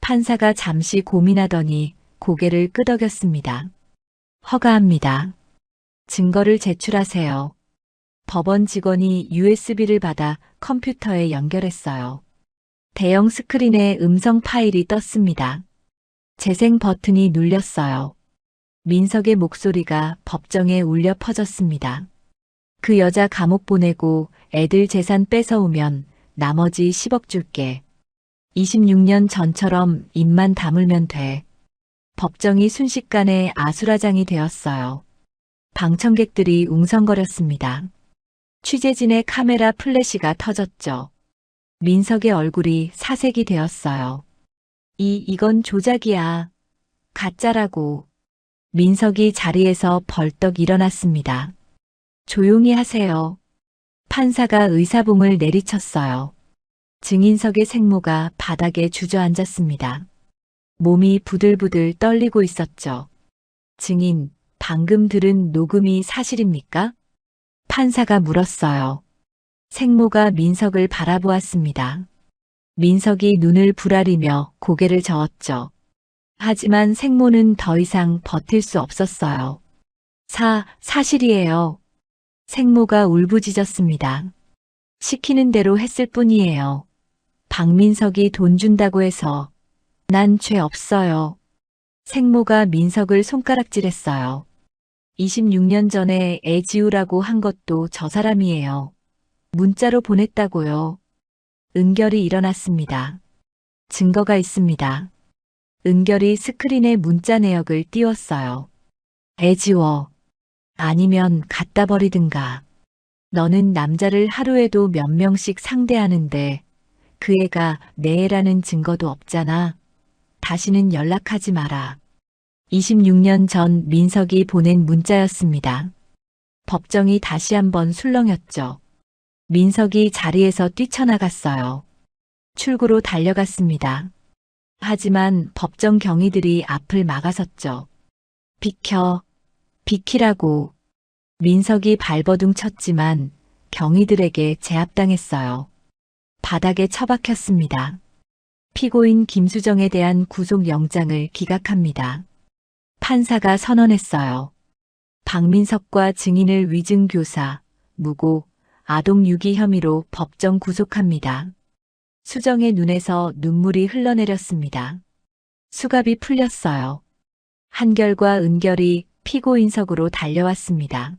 판사가 잠시 고민하더니 고개를 끄덕였습니다. 허가합니다. 증거를 제출하세요. 법원 직원이 USB를 받아 컴퓨터에 연결했어요. 대형 스크린에 음성 파일이 떴습니다. 재생 버튼이 눌렸어요. 민석의 목소리가 법정에 울려 퍼졌습니다. 그 여자 감옥 보내고 애들 재산 뺏어오면 나머지 10억 줄게. 26년 전처럼 입만 다물면 돼. 법정이 순식간에 아수라장이 되었어요. 방청객들이 웅성거렸습니다. 취재진의 카메라 플래시가 터졌죠. 민석의 얼굴이 사색이 되었어요. 이건 조작이야. 가짜라고. 민석이 자리에서 벌떡 일어났습니다. 조용히 하세요. 판사가 의사봉을 내리쳤어요. 증인석의 생모가 바닥에 주저앉았습니다. 몸이 부들부들 떨리고 있었죠. 증인, 방금 들은 녹음이 사실입니까? 판사가 물었어요. 생모가 민석을 바라보았습니다. 민석이 눈을 부라리며 고개를 저었죠. 하지만 생모는 더 이상 버틸 수 없었어요. 사실이에요. 생모가 울부짖었습니다. 시키는 대로 했을 뿐이에요. 박민석이 돈 준다고 해서 난 죄 없어요. 생모가 민석을 손가락질했어요. 26년 전에 애 지우라고 한 것도 저 사람이에요. 문자로 보냈다고요. 은결이 일어났습니다. 증거가 있습니다. 은결이 스크린에 문자 내역을 띄웠어요. 애 지워. 아니면 갖다 버리든가. 너는 남자를 하루에도 몇 명씩 상대하는데 그 애가 내 애라는 증거도 없잖아. 다시는 연락하지 마라. 26년 전 민석이 보낸 문자였습니다. 법정이 다시 한번 술렁였죠. 민석이 자리에서 뛰쳐나갔어요. 출구로 달려갔습니다. 하지만 법정 경위들이 앞을 막아섰죠. 비키라고. 민석이 발버둥 쳤지만 경위들에게 제압당했어요. 바닥에 처박혔습니다. 피고인 김수정에 대한 구속영장을 기각합니다. 판사가 선언했어요. 박민석과 증인을 위증교사, 무고, 아동유기 혐의로 법정 구속합니다. 수정의 눈에서 눈물이 흘러내렸습니다. 수갑이 풀렸어요. 한결과 은결이 피고인석으로 달려왔습니다.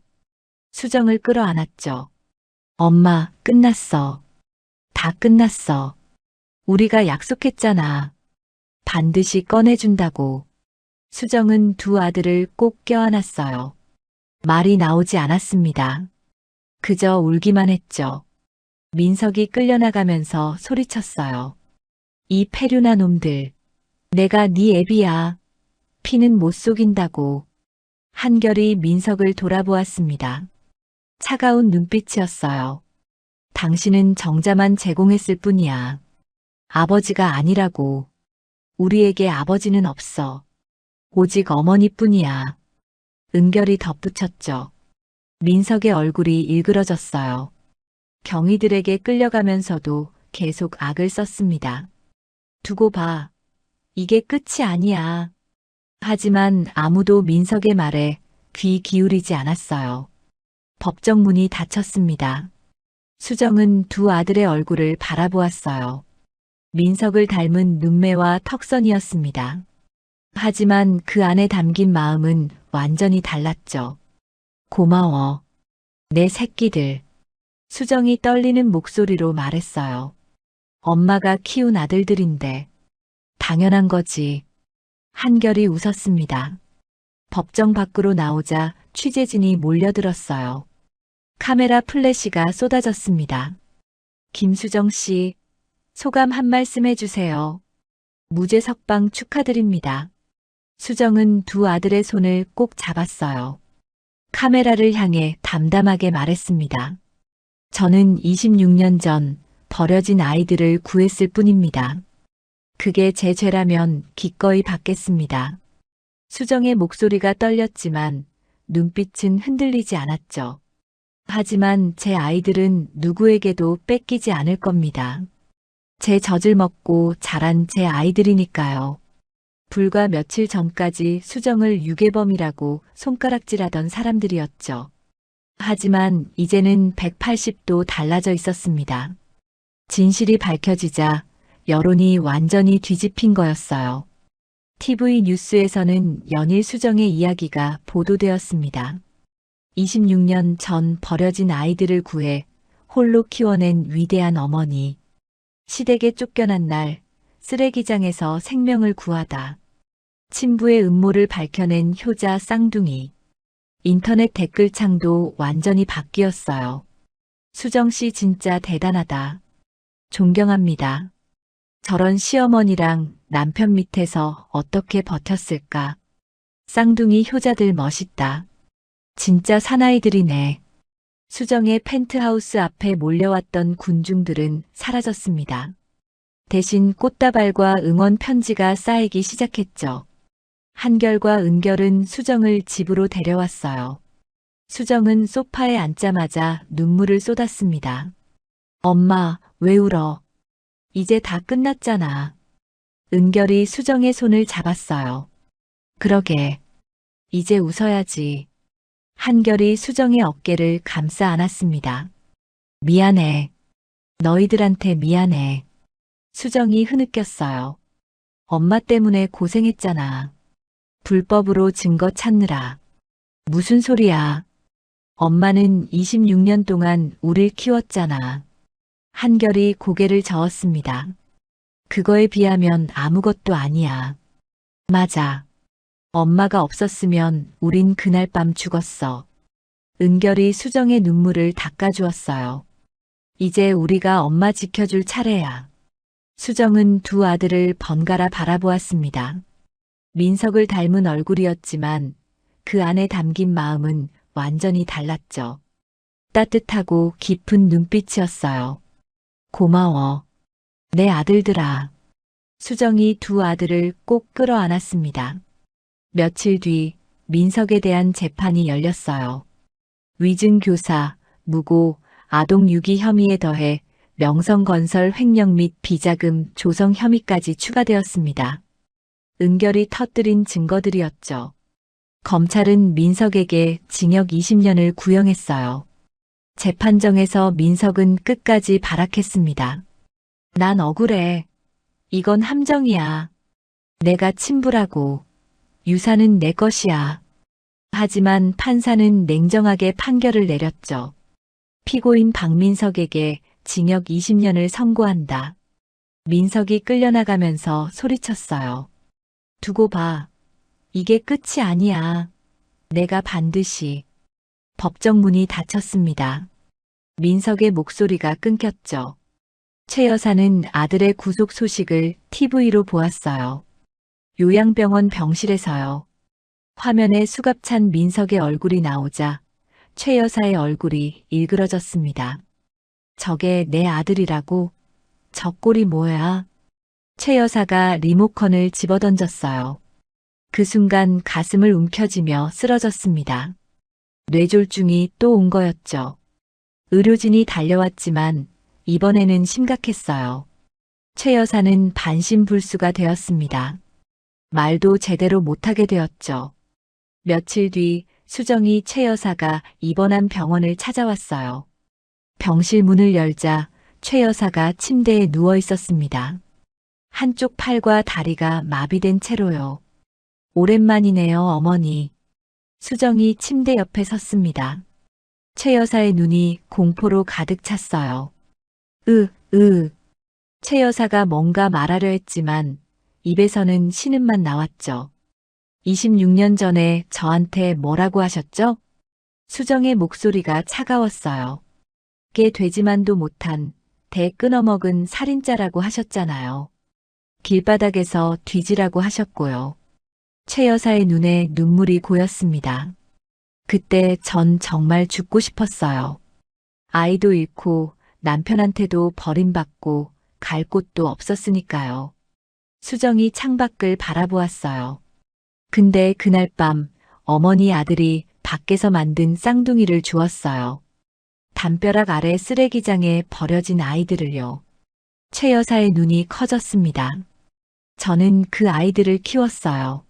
수정을 끌어안았죠. 엄마, 끝났어. 다 끝났어. 우리가 약속했잖아. 반드시 꺼내준다고. 수정은 두 아들을 꼭 껴안았어요. 말이 나오지 않았습니다. 그저 울기만 했죠. 민석이 끌려나가면서 소리쳤어요. 이 패륜한 놈들. 내가 네 애비야. 피는 못 속인다고. 한결이 민석을 돌아보았습니다. 차가운 눈빛이었어요. 당신은 정자만 제공했을 뿐이야. 아버지가 아니라고. 우리에게 아버지는 없어. 오직 어머니뿐이야. 은결이 덧붙였죠. 민석의 얼굴이 일그러졌어요. 경위들에게 끌려가면서도 계속 악을 썼습니다. 두고 봐. 이게 끝이 아니야. 하지만 아무도 민석의 말에 귀 기울이지 않았어요. 법정 문이 닫혔습니다. 수정은 두 아들의 얼굴을 바라보았어요. 민석을 닮은 눈매와 턱선이었습니다. 하지만 그 안에 담긴 마음은 완전히 달랐죠. 고마워. 내 새끼들. 수정이 떨리는 목소리로 말했어요. 엄마가 키운 아들들인데. 당연한 거지. 한결이 웃었습니다. 법정 밖으로 나오자 취재진이 몰려들었어요. 카메라 플래시가 쏟아졌습니다. 김수정 씨, 소감 한 말씀 해주세요. 무죄 석방 축하드립니다. 수정은 두 아들의 손을 꼭 잡았어요. 카메라를 향해 담담하게 말했습니다. 저는 26년 전 버려진 아이들을 구했을 뿐입니다. 그게 제 죄라면 기꺼이 받겠습니다. 수정의 목소리가 떨렸지만 눈빛은 흔들리지 않았죠. 하지만 제 아이들은 누구에게도 뺏기지 않을 겁니다. 제 젖을 먹고 자란 제 아이들이니까요. 불과 며칠 전까지 수정을 유괴범이라고 손가락질하던 사람들이었죠. 하지만 이제는 180도 달라져 있었습니다. 진실이 밝혀지자 여론이 완전히 뒤집힌 거였어요. TV 뉴스에서는 연일 수정의 이야기가 보도되었습니다. 26년 전 버려진 아이들을 구해 홀로 키워낸 위대한 어머니. 시댁에 쫓겨난 날 쓰레기장에서 생명을 구하다. 친부의 음모를 밝혀낸 효자 쌍둥이. 인터넷 댓글창도 완전히 바뀌었어요. 수정 씨 진짜 대단하다. 존경합니다. 저런 시어머니랑 남편 밑에서 어떻게 버텼을까? 쌍둥이 효자들 멋있다. 진짜 사나이들이네. 수정의 펜트하우스 앞에 몰려왔던 군중들은 사라졌습니다. 대신 꽃다발과 응원 편지가 쌓이기 시작했죠. 한결과 은결은 수정을 집으로 데려왔어요. 수정은 소파에 앉자마자 눈물을 쏟았습니다. 엄마, 왜 울어? 이제 다 끝났잖아. 은결이 수정의 손을 잡았어요. 그러게. 이제 웃어야지. 한결이 수정의 어깨를 감싸 안았습니다. 미안해. 너희들한테 미안해. 수정이 흐느꼈어요. 엄마 때문에 고생했잖아. 불법으로 증거 찾느라. 무슨 소리야. 엄마는 26년 동안 우릴 키웠잖아. 한결이 고개를 저었습니다. 그거에 비하면 아무것도 아니야. 맞아. 엄마가 없었으면 우린 그날 밤 죽었어. 은결이 수정의 눈물을 닦아주었어요. 이제 우리가 엄마 지켜줄 차례야. 수정은 두 아들을 번갈아 바라보았습니다. 민석을 닮은 얼굴이었지만 그 안에 담긴 마음은 완전히 달랐죠. 따뜻하고 깊은 눈빛이었어요. 고마워. 내 아들들아. 수정이 두 아들을 꼭 끌어안았습니다. 며칠 뒤 민석에 대한 재판이 열렸어요. 위증교사, 무고, 아동유기 혐의에 더해 명성건설 횡령 및 비자금 조성 혐의까지 추가되었습니다. 은결이 터뜨린 증거들이었죠. 검찰은 민석에게 징역 20년을 구형했어요. 재판정에서 민석은 끝까지 발악했습니다. 난 억울해. 이건 함정이야. 내가 친부라고. 유산은 내 것이야. 하지만 판사는 냉정하게 판결을 내렸죠. 피고인 박민석에게 징역 20년을 선고한다. 민석이 끌려나가면서 소리쳤어요. 두고 봐. 이게 끝이 아니야. 내가 반드시. 법정 문이 닫혔습니다. 민석의 목소리가 끊겼죠. 최 여사는 아들의 구속 소식을 TV로 보았어요. 요양병원 병실에서요. 화면에 수갑찬 민석의 얼굴이 나오자 최 여사의 얼굴이 일그러졌습니다. 저게 내 아들이라고? 저 꼴이 뭐야? 최 여사가 리모컨을 집어던졌어요. 그 순간 가슴을 움켜쥐며 쓰러졌습니다. 뇌졸중이 또 온 거였죠. 의료진이 달려왔지만 이번에는 심각했어요. 최 여사는 반신불수가 되었습니다. 말도 제대로 못하게 되었죠. 며칠 뒤 수정이 최 여사가 입원한 병원을 찾아왔어요. 병실 문을 열자 최 여사가 침대에 누워 있었습니다. 한쪽 팔과 다리가 마비된 채로요. 오랜만이네요, 어머니. 수정이 침대 옆에 섰습니다. 최 여사의 눈이 공포로 가득 찼어요. 최 여사가 뭔가 말하려 했지만 입에서는 신음만 나왔죠. 26년 전에 저한테 뭐라고 하셨죠? 수정의 목소리가 차가웠어요. 깨 되지만도 못한 대 끊어먹은 살인자라고 하셨잖아요. 길바닥에서 뒤지라고 하셨고요. 최 여사의 눈에 눈물이 고였습니다. 그때 전 정말 죽고 싶었어요. 아이도 잃고 남편한테도 버림받고 갈 곳도 없었으니까요. 수정이 창밖을 바라보았어요. 근데 그날 밤 어머니 아들이 밖에서 만든 쌍둥이를 주었어요. 담벼락 아래 쓰레기장에 버려진 아이들을요. 최 여사의 눈이 커졌습니다. 저는 그 아이들을 키웠어요.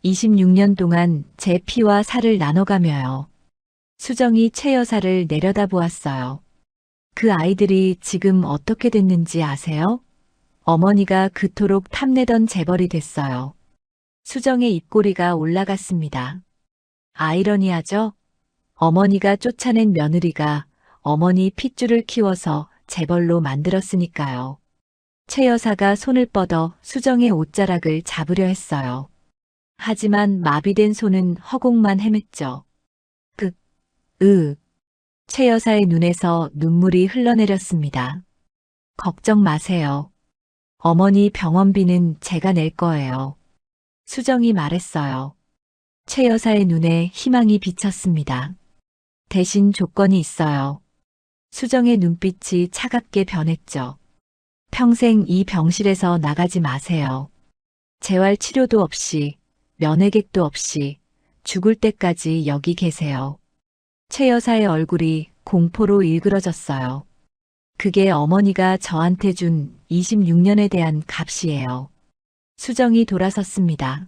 26년 동안 제 피와 살을 나눠가며요. 수정이 최 여사를 내려다보았어요. 그 아이들이 지금 어떻게 됐는지 아세요? 어머니가 그토록 탐내던 재벌이 됐어요. 수정의 입꼬리가 올라갔습니다. 아이러니하죠? 어머니가 쫓아낸 며느리가 어머니 핏줄을 키워서 재벌로 만들었으니까요. 최 여사가 손을 뻗어 수정의 옷자락을 잡으려 했어요. 하지만 마비된 손은 허공만 헤맸죠. 최 여사의 눈에서 눈물이 흘러내렸습니다. 걱정 마세요. 어머니 병원비는 제가 낼 거예요. 수정이 말했어요. 최 여사의 눈에 희망이 비쳤습니다. 대신 조건이 있어요. 수정의 눈빛이 차갑게 변했죠. 평생 이 병실에서 나가지 마세요. 재활 치료도 없이, 면회객도 없이 죽을 때까지 여기 계세요. 최 여사의 얼굴이 공포로 일그러졌어요. 그게 어머니가 저한테 준 26년에 대한 값이에요. 수정이 돌아섰습니다.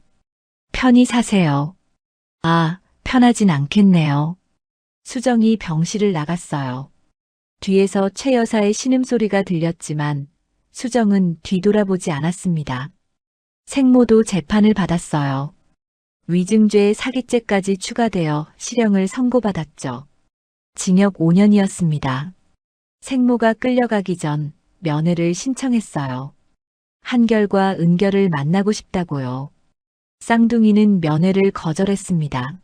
편히 사세요. 아, 편하진 않겠네요. 수정이 병실을 나갔어요. 뒤에서 최 여사의 신음소리가 들렸지만 수정은 뒤돌아보지 않았습니다. 생모도 재판을 받았어요. 위증죄 사기죄까지 추가되어 실형을 선고받았죠. 징역 5년이었습니다. 생모가 끌려가기 전 면회를 신청했어요. 한결과 은결을 만나고 싶다고요. 쌍둥이는 면회를 거절했습니다.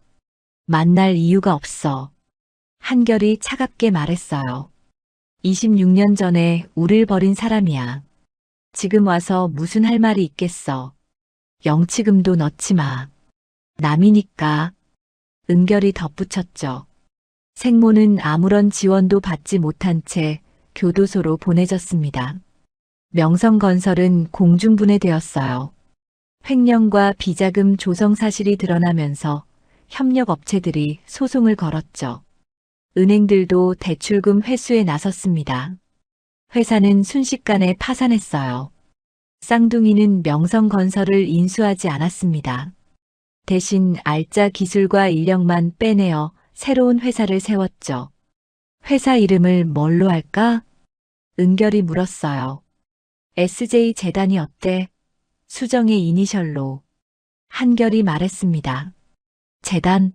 만날 이유가 없어. 한결이 차갑게 말했어요. 26년 전에 우릴 버린 사람이야. 지금 와서 무슨 할 말이 있겠어. 영치금도 넣지 마. 남이니까. 은결이 덧붙였죠. 생모는 아무런 지원도 받지 못한 채 교도소로 보내졌습니다. 명성건설은 공중분해되었어요. 횡령과 비자금 조성 사실이 드러나면서 협력업체들이 소송을 걸었죠. 은행들도 대출금 회수에 나섰습니다. 회사는 순식간에 파산했어요. 쌍둥이는 명성건설을 인수하지 않았습니다. 대신 알짜 기술과 인력만 빼내어 새로운 회사를 세웠죠. 회사 이름을 뭘로 할까? 은결이 물었어요. SJ 재단이 어때? 수정의 이니셜로. 한결이 말했습니다. 재단?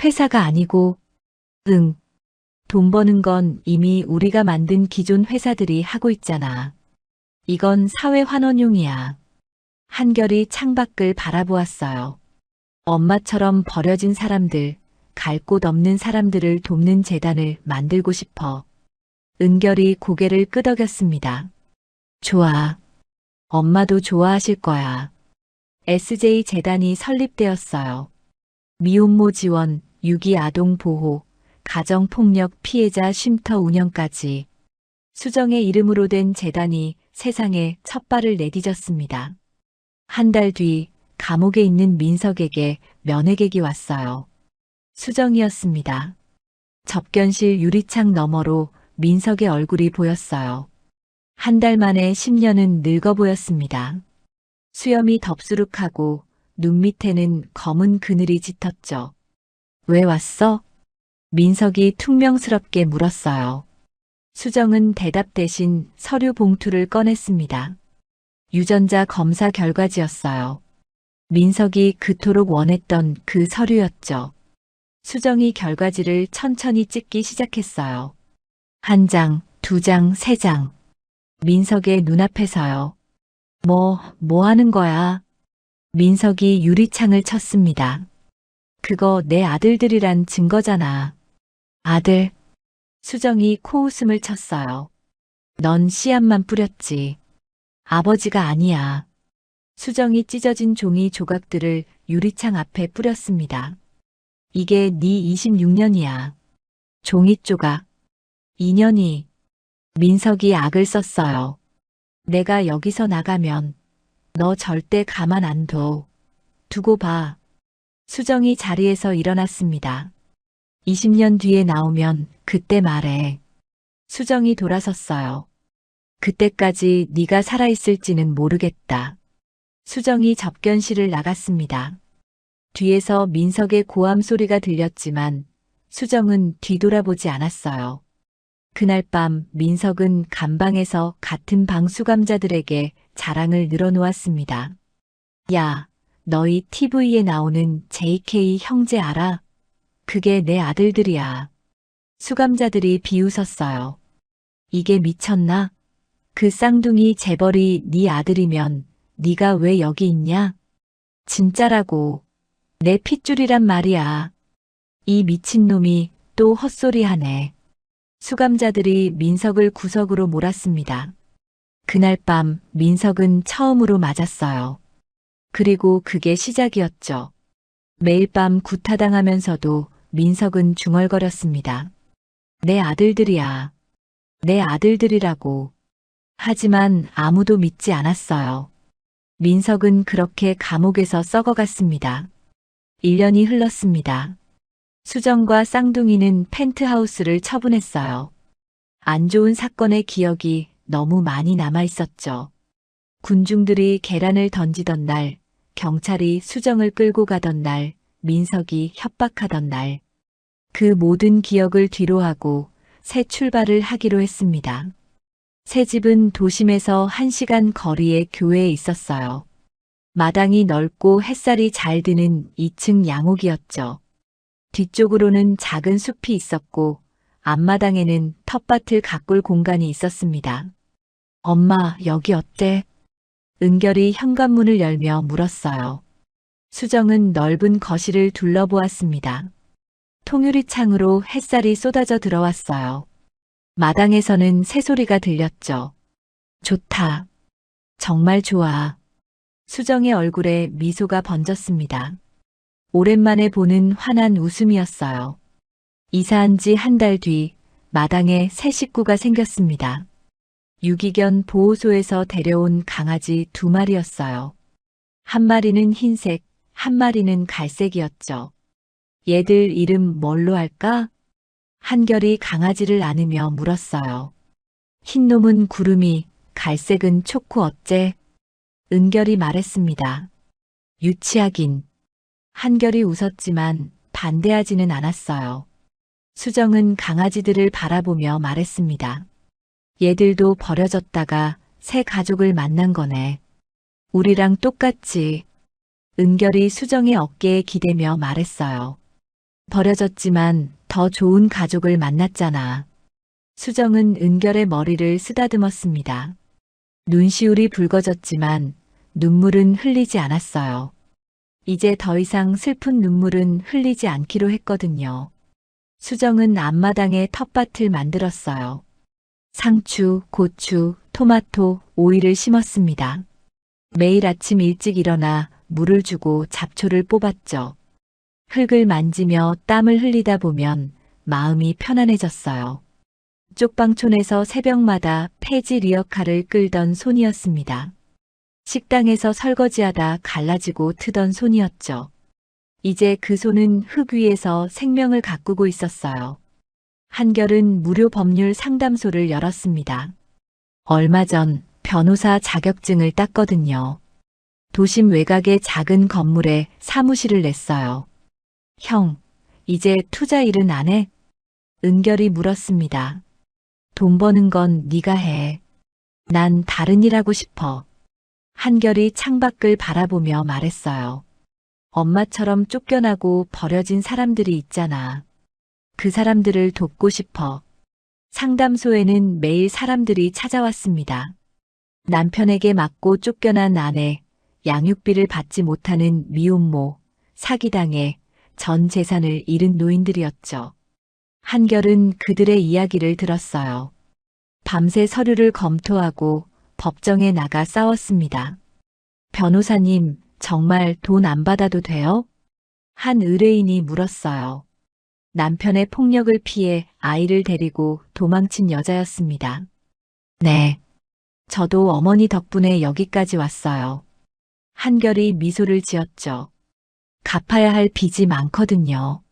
회사가 아니고, 응. 돈 버는 건 이미 우리가 만든 기존 회사들이 하고 있잖아. 이건 사회 환원용이야. 한결이 창밖을 바라보았어요. 엄마처럼 버려진 사람들, 갈 곳 없는 사람들을 돕는 재단을 만들고 싶어. 은결이 고개를 끄덕였습니다. 좋아. 엄마도 좋아하실 거야. SJ 재단이 설립되었어요. 미혼모 지원, 유기 아동 보호, 가정폭력 피해자 쉼터 운영까지 수정의 이름으로 된 재단이 세상에 첫 발을 내디뎠습니다. 한 달 뒤 감옥에 있는 민석에게 면회객이 왔어요. 수정이었습니다. 접견실 유리창 너머로 민석의 얼굴이 보였어요. 한 달 만에 10년은 늙어 보였습니다. 수염이 덥수룩하고 눈 밑에는 검은 그늘이 짙었죠. 왜 왔어? 민석이 퉁명스럽게 물었어요. 수정은 대답 대신 서류 봉투를 꺼냈습니다. 유전자 검사 결과지였어요. 민석이 그토록 원했던 그 서류였죠. 수정이 결과지를 천천히 찍기 시작했어요. 한 장, 두 장, 세 장. 민석의 눈앞에서요. 뭐 하는 거야? 민석이 유리창을 쳤습니다. 그거 내 아들들이란 증거잖아. 아들. 수정이 코웃음을 쳤어요. 넌 씨앗만 뿌렸지. 아버지가 아니야. 수정이 찢어진 종이 조각들을 유리창 앞에 뿌렸습니다. 이게 네 26년이야. 종이 조각. 2년이. 민석이 악을 썼어요. 내가 여기서 나가면 너 절대 가만 안 둬. 두고 봐. 수정이 자리에서 일어났습니다. 20년 뒤에 나오면 그때 말해. 수정이 돌아섰어요. 그때까지 네가 살아있을지는 모르겠다. 수정이 접견실을 나갔습니다. 뒤에서 민석의 고함 소리가 들렸지만 수정은 뒤돌아보지 않았어요. 그날 밤 민석은 감방에서 같은 방 수감자들에게 자랑을 늘어놓았습니다. 야, 너희 TV에 나오는 JK 형제 알아? 그게 내 아들들이야. 수감자들이 비웃었어요. 이게 미쳤나? 그 쌍둥이 재벌이 네 아들이면 네가 왜 여기 있냐? 진짜라고. 내 핏줄이란 말이야. 이 미친놈이 또 헛소리하네. 수감자들이 민석을 구석으로 몰았습니다. 그날 밤 민석은 처음으로 맞았어요. 그리고 그게 시작이었죠. 매일 밤 구타당하면서도 민석은 중얼거렸습니다. 내 아들들이야. 내 아들들이라고. 하지만 아무도 믿지 않았어요. 민석은 그렇게 감옥에서 썩어갔습니다. 1년이 흘렀습니다. 수정과 쌍둥이는 펜트하우스를 처분했어요. 안 좋은 사건의 기억이 너무 많이 남아 있었죠. 군중들이 계란을 던지던 날, 경찰이 수정을 끌고 가던 날, 민석이 협박하던 날. 그 모든 기억을 뒤로하고 새 출발을 하기로 했습니다. 새 집은 도심에서 1시간 거리의 교회에 있었어요. 마당이 넓고 햇살이 잘 드는 2층 양옥이었죠. 뒤쪽으로는 작은 숲이 있었고 앞마당에는 텃밭을 가꿀 공간이 있었습니다. 엄마, 여기 어때? 은결이 현관문을 열며 물었어요. 수정은 넓은 거실을 둘러보았습니다. 통유리 창으로 햇살이 쏟아져 들어왔어요. 마당에서는 새소리가 들렸죠. 좋다. 정말 좋아. 수정의 얼굴에 미소가 번졌습니다. 오랜만에 보는 환한 웃음이었어요. 이사한 지 한 달 뒤 마당에 새 식구가 생겼습니다. 유기견 보호소에서 데려온 강아지 2마리였어요. 한 마리는 흰색, 한 마리는 갈색이었죠. 얘들 이름 뭘로 할까? 한결이 강아지를 안으며 물었어요. 흰놈은 구름이, 갈색은 초코 어째? 은결이 말했습니다. 유치하긴. 한결이 웃었지만 반대하지는 않았어요. 수정은 강아지들을 바라보며 말했습니다. 얘들도 버려졌다가 새 가족을 만난 거네. 우리랑 똑같지. 은결이 수정의 어깨에 기대며 말했어요. 버려졌지만 더 좋은 가족을 만났잖아. 수정은 은결의 머리를 쓰다듬었습니다. 눈시울이 붉어졌지만 눈물은 흘리지 않았어요. 이제 더 이상 슬픈 눈물은 흘리지 않기로 했거든요. 수정은 앞마당에 텃밭을 만들었어요. 상추, 고추, 토마토, 오이를 심었습니다. 매일 아침 일찍 일어나 물을 주고 잡초를 뽑았죠. 흙을 만지며 땀을 흘리다 보면 마음이 편안해졌어요. 쪽방촌에서 새벽마다 폐지 리어카를 끌던 손이었습니다. 식당에서 설거지하다 갈라지고 트던 손이었죠. 이제 그 손은 흙 위에서 생명을 가꾸고 있었어요. 한결은 무료 법률 상담소를 열었습니다. 얼마 전 변호사 자격증을 땄거든요. 도심 외곽의 작은 건물에 사무실을 냈어요. 형, 이제 투자 일은 안 해? 은결이 물었습니다. 돈 버는 건 네가 해. 난 다른 일 하고 싶어. 한결이 창밖을 바라보며 말했어요. 엄마처럼 쫓겨나고 버려진 사람들이 있잖아. 그 사람들을 돕고 싶어. 상담소에는 매일 사람들이 찾아왔습니다. 남편에게 맞고 쫓겨난 아내, 양육비를 받지 못하는 미혼모, 사기당해 전 재산을 잃은 노인들이었죠. 한결은 그들의 이야기를 들었어요. 밤새 서류를 검토하고 법정에 나가 싸웠습니다. 변호사님, 정말 돈 안 받아도 돼요? 한 의뢰인이 물었어요. 남편의 폭력을 피해 아이를 데리고 도망친 여자였습니다. 네. 저도 어머니 덕분에 여기까지 왔어요. 한결이 미소를 지었죠. 갚아야 할 빚이 많거든요.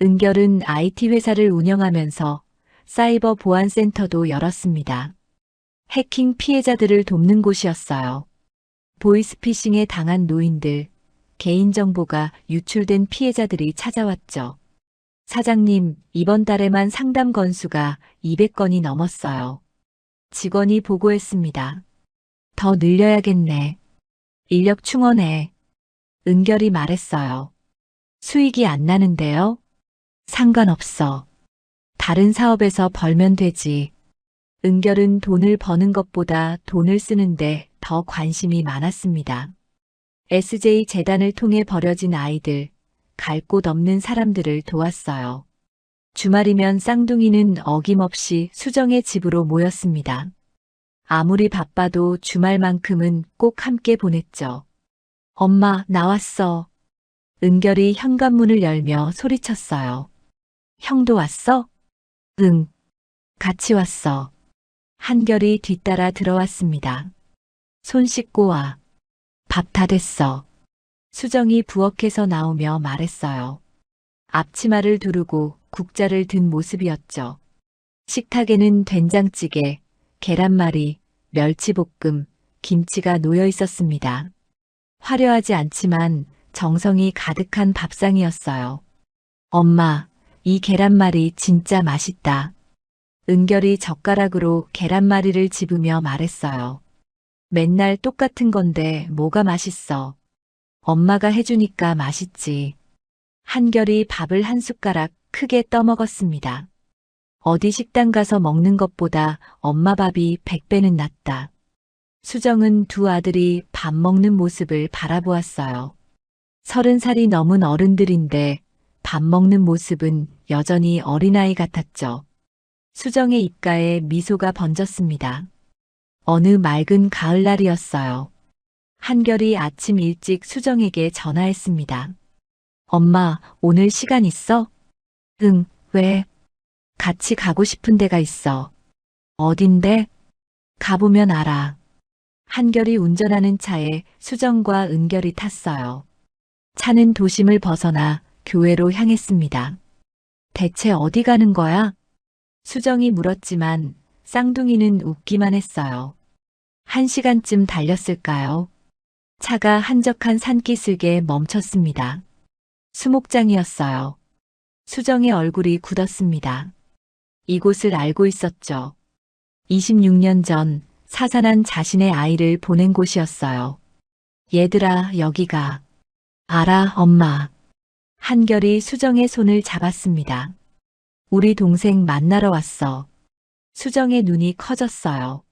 은결은 IT 회사를 운영하면서 사이버 보안센터도 열었습니다. 해킹 피해자들을 돕는 곳이었어요. 보이스피싱에 당한 노인들, 개인정보가 유출된 피해자들이 찾아왔죠. 사장님, 이번 달에만 상담 건수가 200건이 넘었어요. 직원이 보고했습니다. 더 늘려야겠네. 인력 충원해. 은결이 말했어요. 수익이 안 나는데요? 상관없어. 다른 사업에서 벌면 되지. 은결은 돈을 버는 것보다 돈을 쓰는데 더 관심이 많았습니다. SJ 재단을 통해 버려진 아이들, 갈 곳 없는 사람들을 도왔어요. 주말이면 쌍둥이는 어김없이 수정의 집으로 모였습니다. 아무리 바빠도 주말만큼은 꼭 함께 보냈죠. 엄마, 나왔어. 은결이 현관문을 열며 소리쳤어요. 형도 왔어? 응. 같이 왔어. 한결이 뒤따라 들어왔습니다. 손 씻고 와. 밥 다 됐어. 수정이 부엌에서 나오며 말했어요. 앞치마를 두르고 국자를 든 모습이었죠. 식탁에는 된장찌개, 계란말이, 멸치볶음, 김치가 놓여 있었습니다. 화려하지 않지만 정성이 가득한 밥상이었어요. 엄마, 이 계란말이 진짜 맛있다. 은결이 젓가락으로 계란말이를 집으며 말했어요. 맨날 똑같은 건데 뭐가 맛있어. 엄마가 해주니까 맛있지. 한결이 밥을 한 숟가락 크게 떠먹었습니다. 어디 식당 가서 먹는 것보다 엄마 밥이 100배는 낫다. 수정은 두 아들이 밥 먹는 모습을 바라보았어요. 30살이 넘은 어른들인데 밥 먹는 모습은 여전히 어린아이 같았죠. 수정의 입가에 미소가 번졌습니다. 어느 맑은 가을날이었어요. 한결이 아침 일찍 수정에게 전화했습니다. 엄마, 오늘 시간 있어? 응, 왜? 같이 가고 싶은 데가 있어. 어딘데? 가보면 알아. 한결이 운전하는 차에 수정과 은결이 탔어요. 차는 도심을 벗어나 교회로 향했습니다. 대체 어디 가는 거야? 수정이 물었지만 쌍둥이는 웃기만 했어요. 1시간쯤 달렸을까요? 차가 한적한 산기슭에 멈췄습니다. 수목장이었어요. 수정의 얼굴이 굳었습니다. 이곳을 알고 있었죠. 26년 전 사산한 자신의 아이를 보낸 곳이었어요. 얘들아, 여기가. 알아, 엄마. 한결이 수정의 손을 잡았습니다. 우리 동생 만나러 왔어. 수정의 눈이 커졌어요.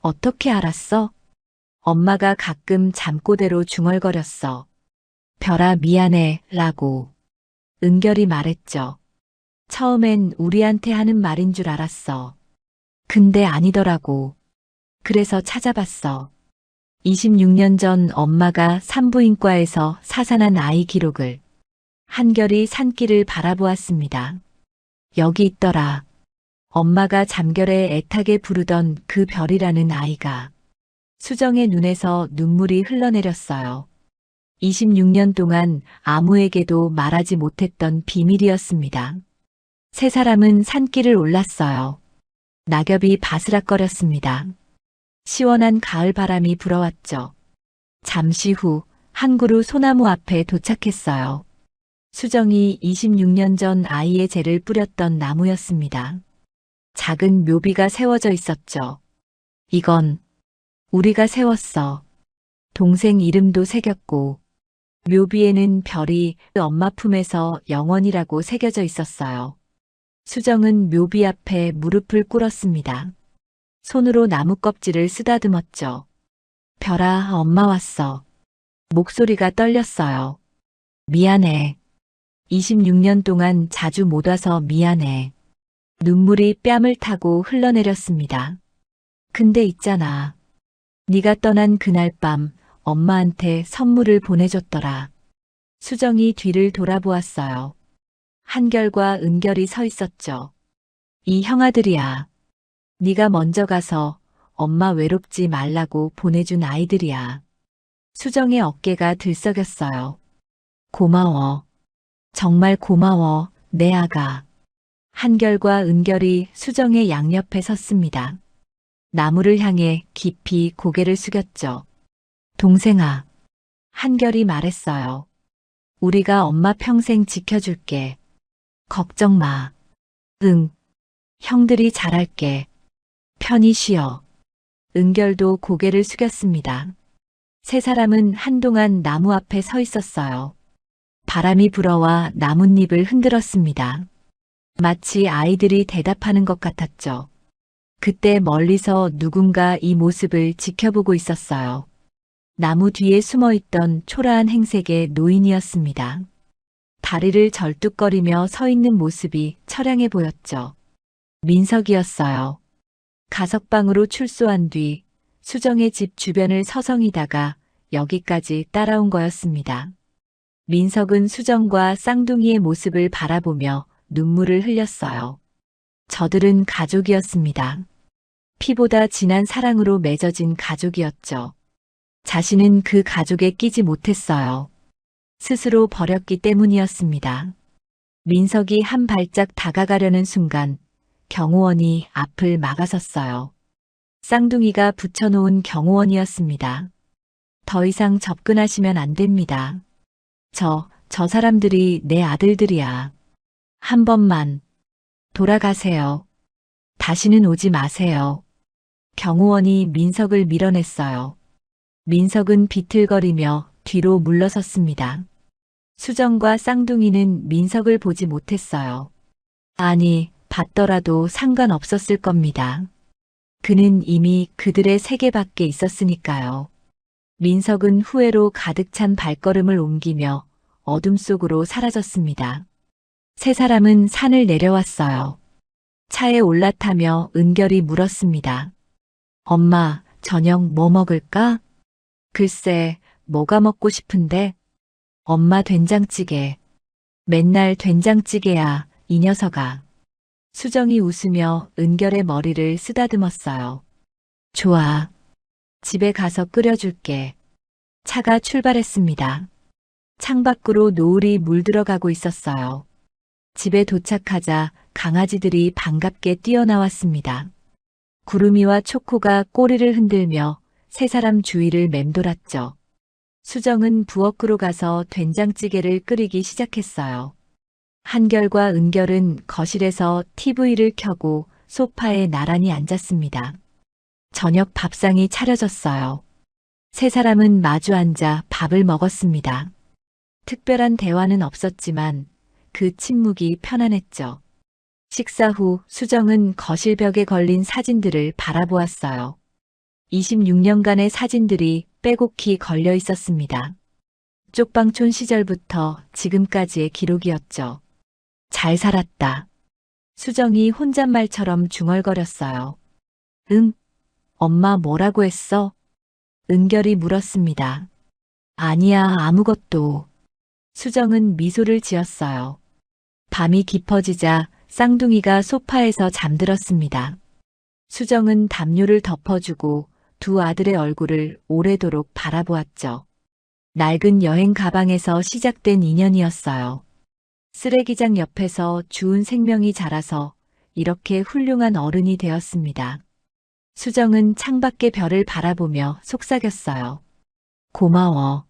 어떻게 알았어? 엄마가 가끔 잠꼬대로 중얼거렸어. 별아, 미안해, 라고. 은결이 말했죠. 처음엔 우리한테 하는 말인 줄 알았어. 근데 아니더라고. 그래서 찾아봤어. 26년 전 엄마가 산부인과에서 사산한 아이 기록을. 한결이 산길을 바라보았습니다. 여기 있더라. 엄마가 잠결에 애타게 부르던 그 별이라는 아이가. 수정의 눈에서 눈물이 흘러내렸어요. 26년 동안 아무에게도 말하지 못했던 비밀이었습니다. 세 사람은 산길을 올랐어요. 낙엽이 바스락거렸습니다. 시원한 가을 바람이 불어왔죠. 잠시 후 한 그루 소나무 앞에 도착했어요. 수정이 26년 전 아이의 재를 뿌렸던 나무였습니다. 작은 묘비가 세워져 있었죠. 이건 우리가 세웠어. 동생 이름도 새겼고 묘비에는 별이 엄마 품에서 영원이라고 새겨져 있었어요. 수정은 묘비 앞에 무릎을 꿇었습니다. 손으로 나무 껍질을 쓰다듬었죠. 별아, 엄마 왔어. 목소리가 떨렸어요. 미안해. 26년 동안 자주 못 와서 미안해. 눈물이 뺨을 타고 흘러내렸습니다. 근데 있잖아. 네가 떠난 그날 밤 엄마한테 선물을 보내줬더라. 수정이 뒤를 돌아보았어요. 한결과 은결이 서 있었죠. 이 형아들이야. 네가 먼저 가서 엄마 외롭지 말라고 보내준 아이들이야. 수정의 어깨가 들썩였어요. 고마워. 정말 고마워, 내 아가. 한결과 은결이 수정의 양옆에 섰습니다. 나무를 향해 깊이 고개를 숙였죠. 동생아. 한결이 말했어요. 우리가 엄마 평생 지켜줄게. 걱정 마. 응. 형들이 잘할게. 편히 쉬어. 은결도 고개를 숙였습니다. 세 사람은 한동안 나무 앞에 서 있었어요. 바람이 불어와 나뭇잎을 흔들었습니다. 마치 아이들이 대답하는 것 같았죠. 그때 멀리서 누군가 이 모습을 지켜보고 있었어요. 나무 뒤에 숨어있던 초라한 행색의 노인이었습니다. 다리를 절뚝거리며 서 있는 모습이 처량해 보였죠. 민석이었어요. 가석방으로 출소한 뒤 수정의 집 주변을 서성이다가 여기까지 따라온 거였습니다. 민석은 수정과 쌍둥이의 모습을 바라보며 눈물을 흘렸어요. 저들은 가족이었습니다. 피보다 진한 사랑으로 맺어진 가족이었죠. 자신은 그 가족에 끼지 못했어요. 스스로 버렸기 때문이었습니다. 민석이 한 발짝 다가가려는 순간 경호원이 앞을 막아섰어요. 쌍둥이가 붙여놓은 경호원이었습니다. 더 이상 접근하시면 안 됩니다. 저 사람들이 내 아들들이야. 한 번만 돌아가세요. 다시는 오지 마세요. 경호원이 민석을 밀어냈어요. 민석은 비틀거리며 뒤로 물러섰습니다. 수정과 쌍둥이는 민석을 보지 못했어요. 아니, 봤더라도 상관없었을 겁니다. 그는 이미 그들의 세계 밖에 있었으니까요. 민석은 후회로 가득 찬 발걸음을 옮기며 어둠 속으로 사라졌습니다. 세 사람은 산을 내려왔어요. 차에 올라타며 은결이 물었습니다. 엄마, 저녁 뭐 먹을까? 글쎄, 뭐가 먹고 싶은데? 엄마 된장찌개. 맨날 된장찌개야, 이 녀석아. 수정이 웃으며 은결의 머리를 쓰다듬었어요. 좋아. 집에 가서 끓여줄게. 차가 출발했습니다. 창밖으로 노을이 물들어가고 있었어요. 집에 도착하자 강아지들이 반갑게 뛰어나왔습니다. 구름이와 초코가 꼬리를 흔들며 세 사람 주위를 맴돌았죠. 수정은 부엌으로 가서 된장찌개를 끓이기 시작했어요. 한결과 은결은 거실에서 TV를 켜고 소파에 나란히 앉았습니다. 저녁 밥상이 차려졌어요. 세 사람은 마주 앉아 밥을 먹었습니다. 특별한 대화는 없었지만 그 침묵이 편안했죠. 식사 후 수정은 거실 벽에 걸린 사진들을 바라보았어요. 26년간의 사진들이 빼곡히 걸려 있었습니다. 쪽방촌 시절부터 지금까지의 기록이었죠. 잘 살았다. 수정이 혼잣말처럼 중얼거렸어요. 응? 엄마 뭐라고 했어? 은결이 물었습니다. 아니야, 아무것도. 수정은 미소를 지었어요. 밤이 깊어지자 쌍둥이가 소파에서 잠들었습니다. 수정은 담요를 덮어주고 두 아들의 얼굴을 오래도록 바라보았죠. 낡은 여행 가방에서 시작된 인연이었어요. 쓰레기장 옆에서 주운 생명이 자라서 이렇게 훌륭한 어른이 되었습니다. 수정은 창밖의 별을 바라보며 속삭였어요. 고마워.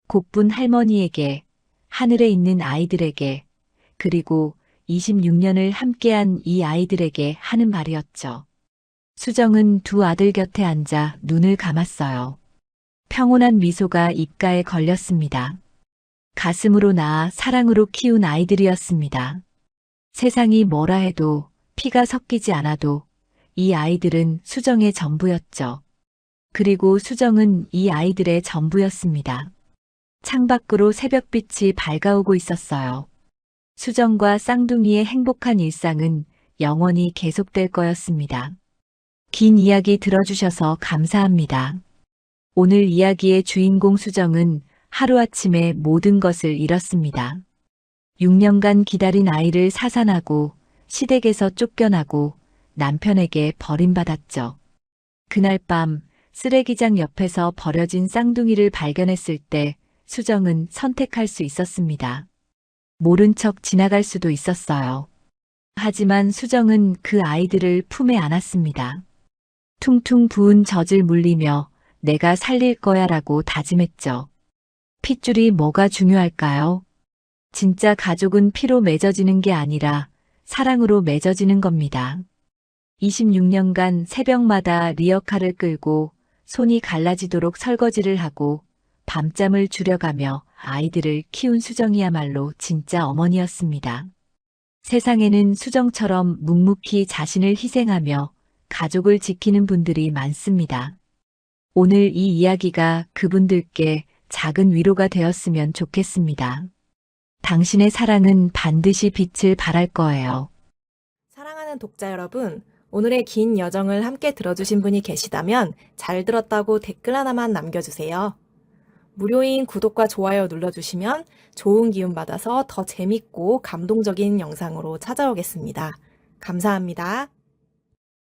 곧분 할머니에게, 하늘에 있는 아이들에게, 그리고 26년을 함께한 이 아이들에게 하는 말이었죠. 수정은 두 아들 곁에 앉아 눈을 감았어요. 평온한 미소가 입가에 걸렸습니다. 가슴으로 낳아 사랑으로 키운 아이들이었습니다. 세상이 뭐라 해도 피가 섞이지 않아도 이 아이들은 수정의 전부였죠. 그리고 수정은 이 아이들의 전부였습니다. 창밖으로 새벽빛이 밝아오고 있었어요. 수정과 쌍둥이의 행복한 일상은 영원히 계속될 거였습니다. 긴 이야기 들어주셔서 감사합니다. 오늘 이야기의 주인공 수정은 하루아침에 모든 것을 잃었습니다. 6년간 기다린 아이를 사산하고 시댁에서 쫓겨나고 남편에게 버림받았죠. 그날 밤 쓰레기장 옆에서 버려진 쌍둥이를 발견했을 때 수정은 선택할 수 있었습니다. 모른 척 지나갈 수도 있었어요. 하지만 수정은 그 아이들을 품에 안았습니다. 퉁퉁 부은 젖을 물리며 내가 살릴 거야 라고 다짐했죠. 핏줄이 뭐가 중요할까요? 진짜 가족은 피로 맺어지는 게 아니라 사랑으로 맺어지는 겁니다. 26년간 새벽마다 리어카를 끌고 손이 갈라지도록 설거지를 하고 밤잠을 줄여가며 아이들을 키운 수정이야말로 진짜 어머니였습니다. 세상에는 수정처럼 묵묵히 자신을 희생하며 가족을 지키는 분들이 많습니다. 오늘 이 이야기가 그분들께 작은 위로가 되었으면 좋겠습니다. 당신의 사랑은 반드시 빛을 발할 거예요. 사랑하는 독자 여러분, 오늘의 긴 여정을 함께 들어주신 분이 계시다면 잘 들었다고 댓글 하나만 남겨주세요. 무료인 구독과 좋아요 눌러주시면 좋은 기운 받아서 더 재밌고 감동적인 영상으로 찾아오겠습니다. 감사합니다.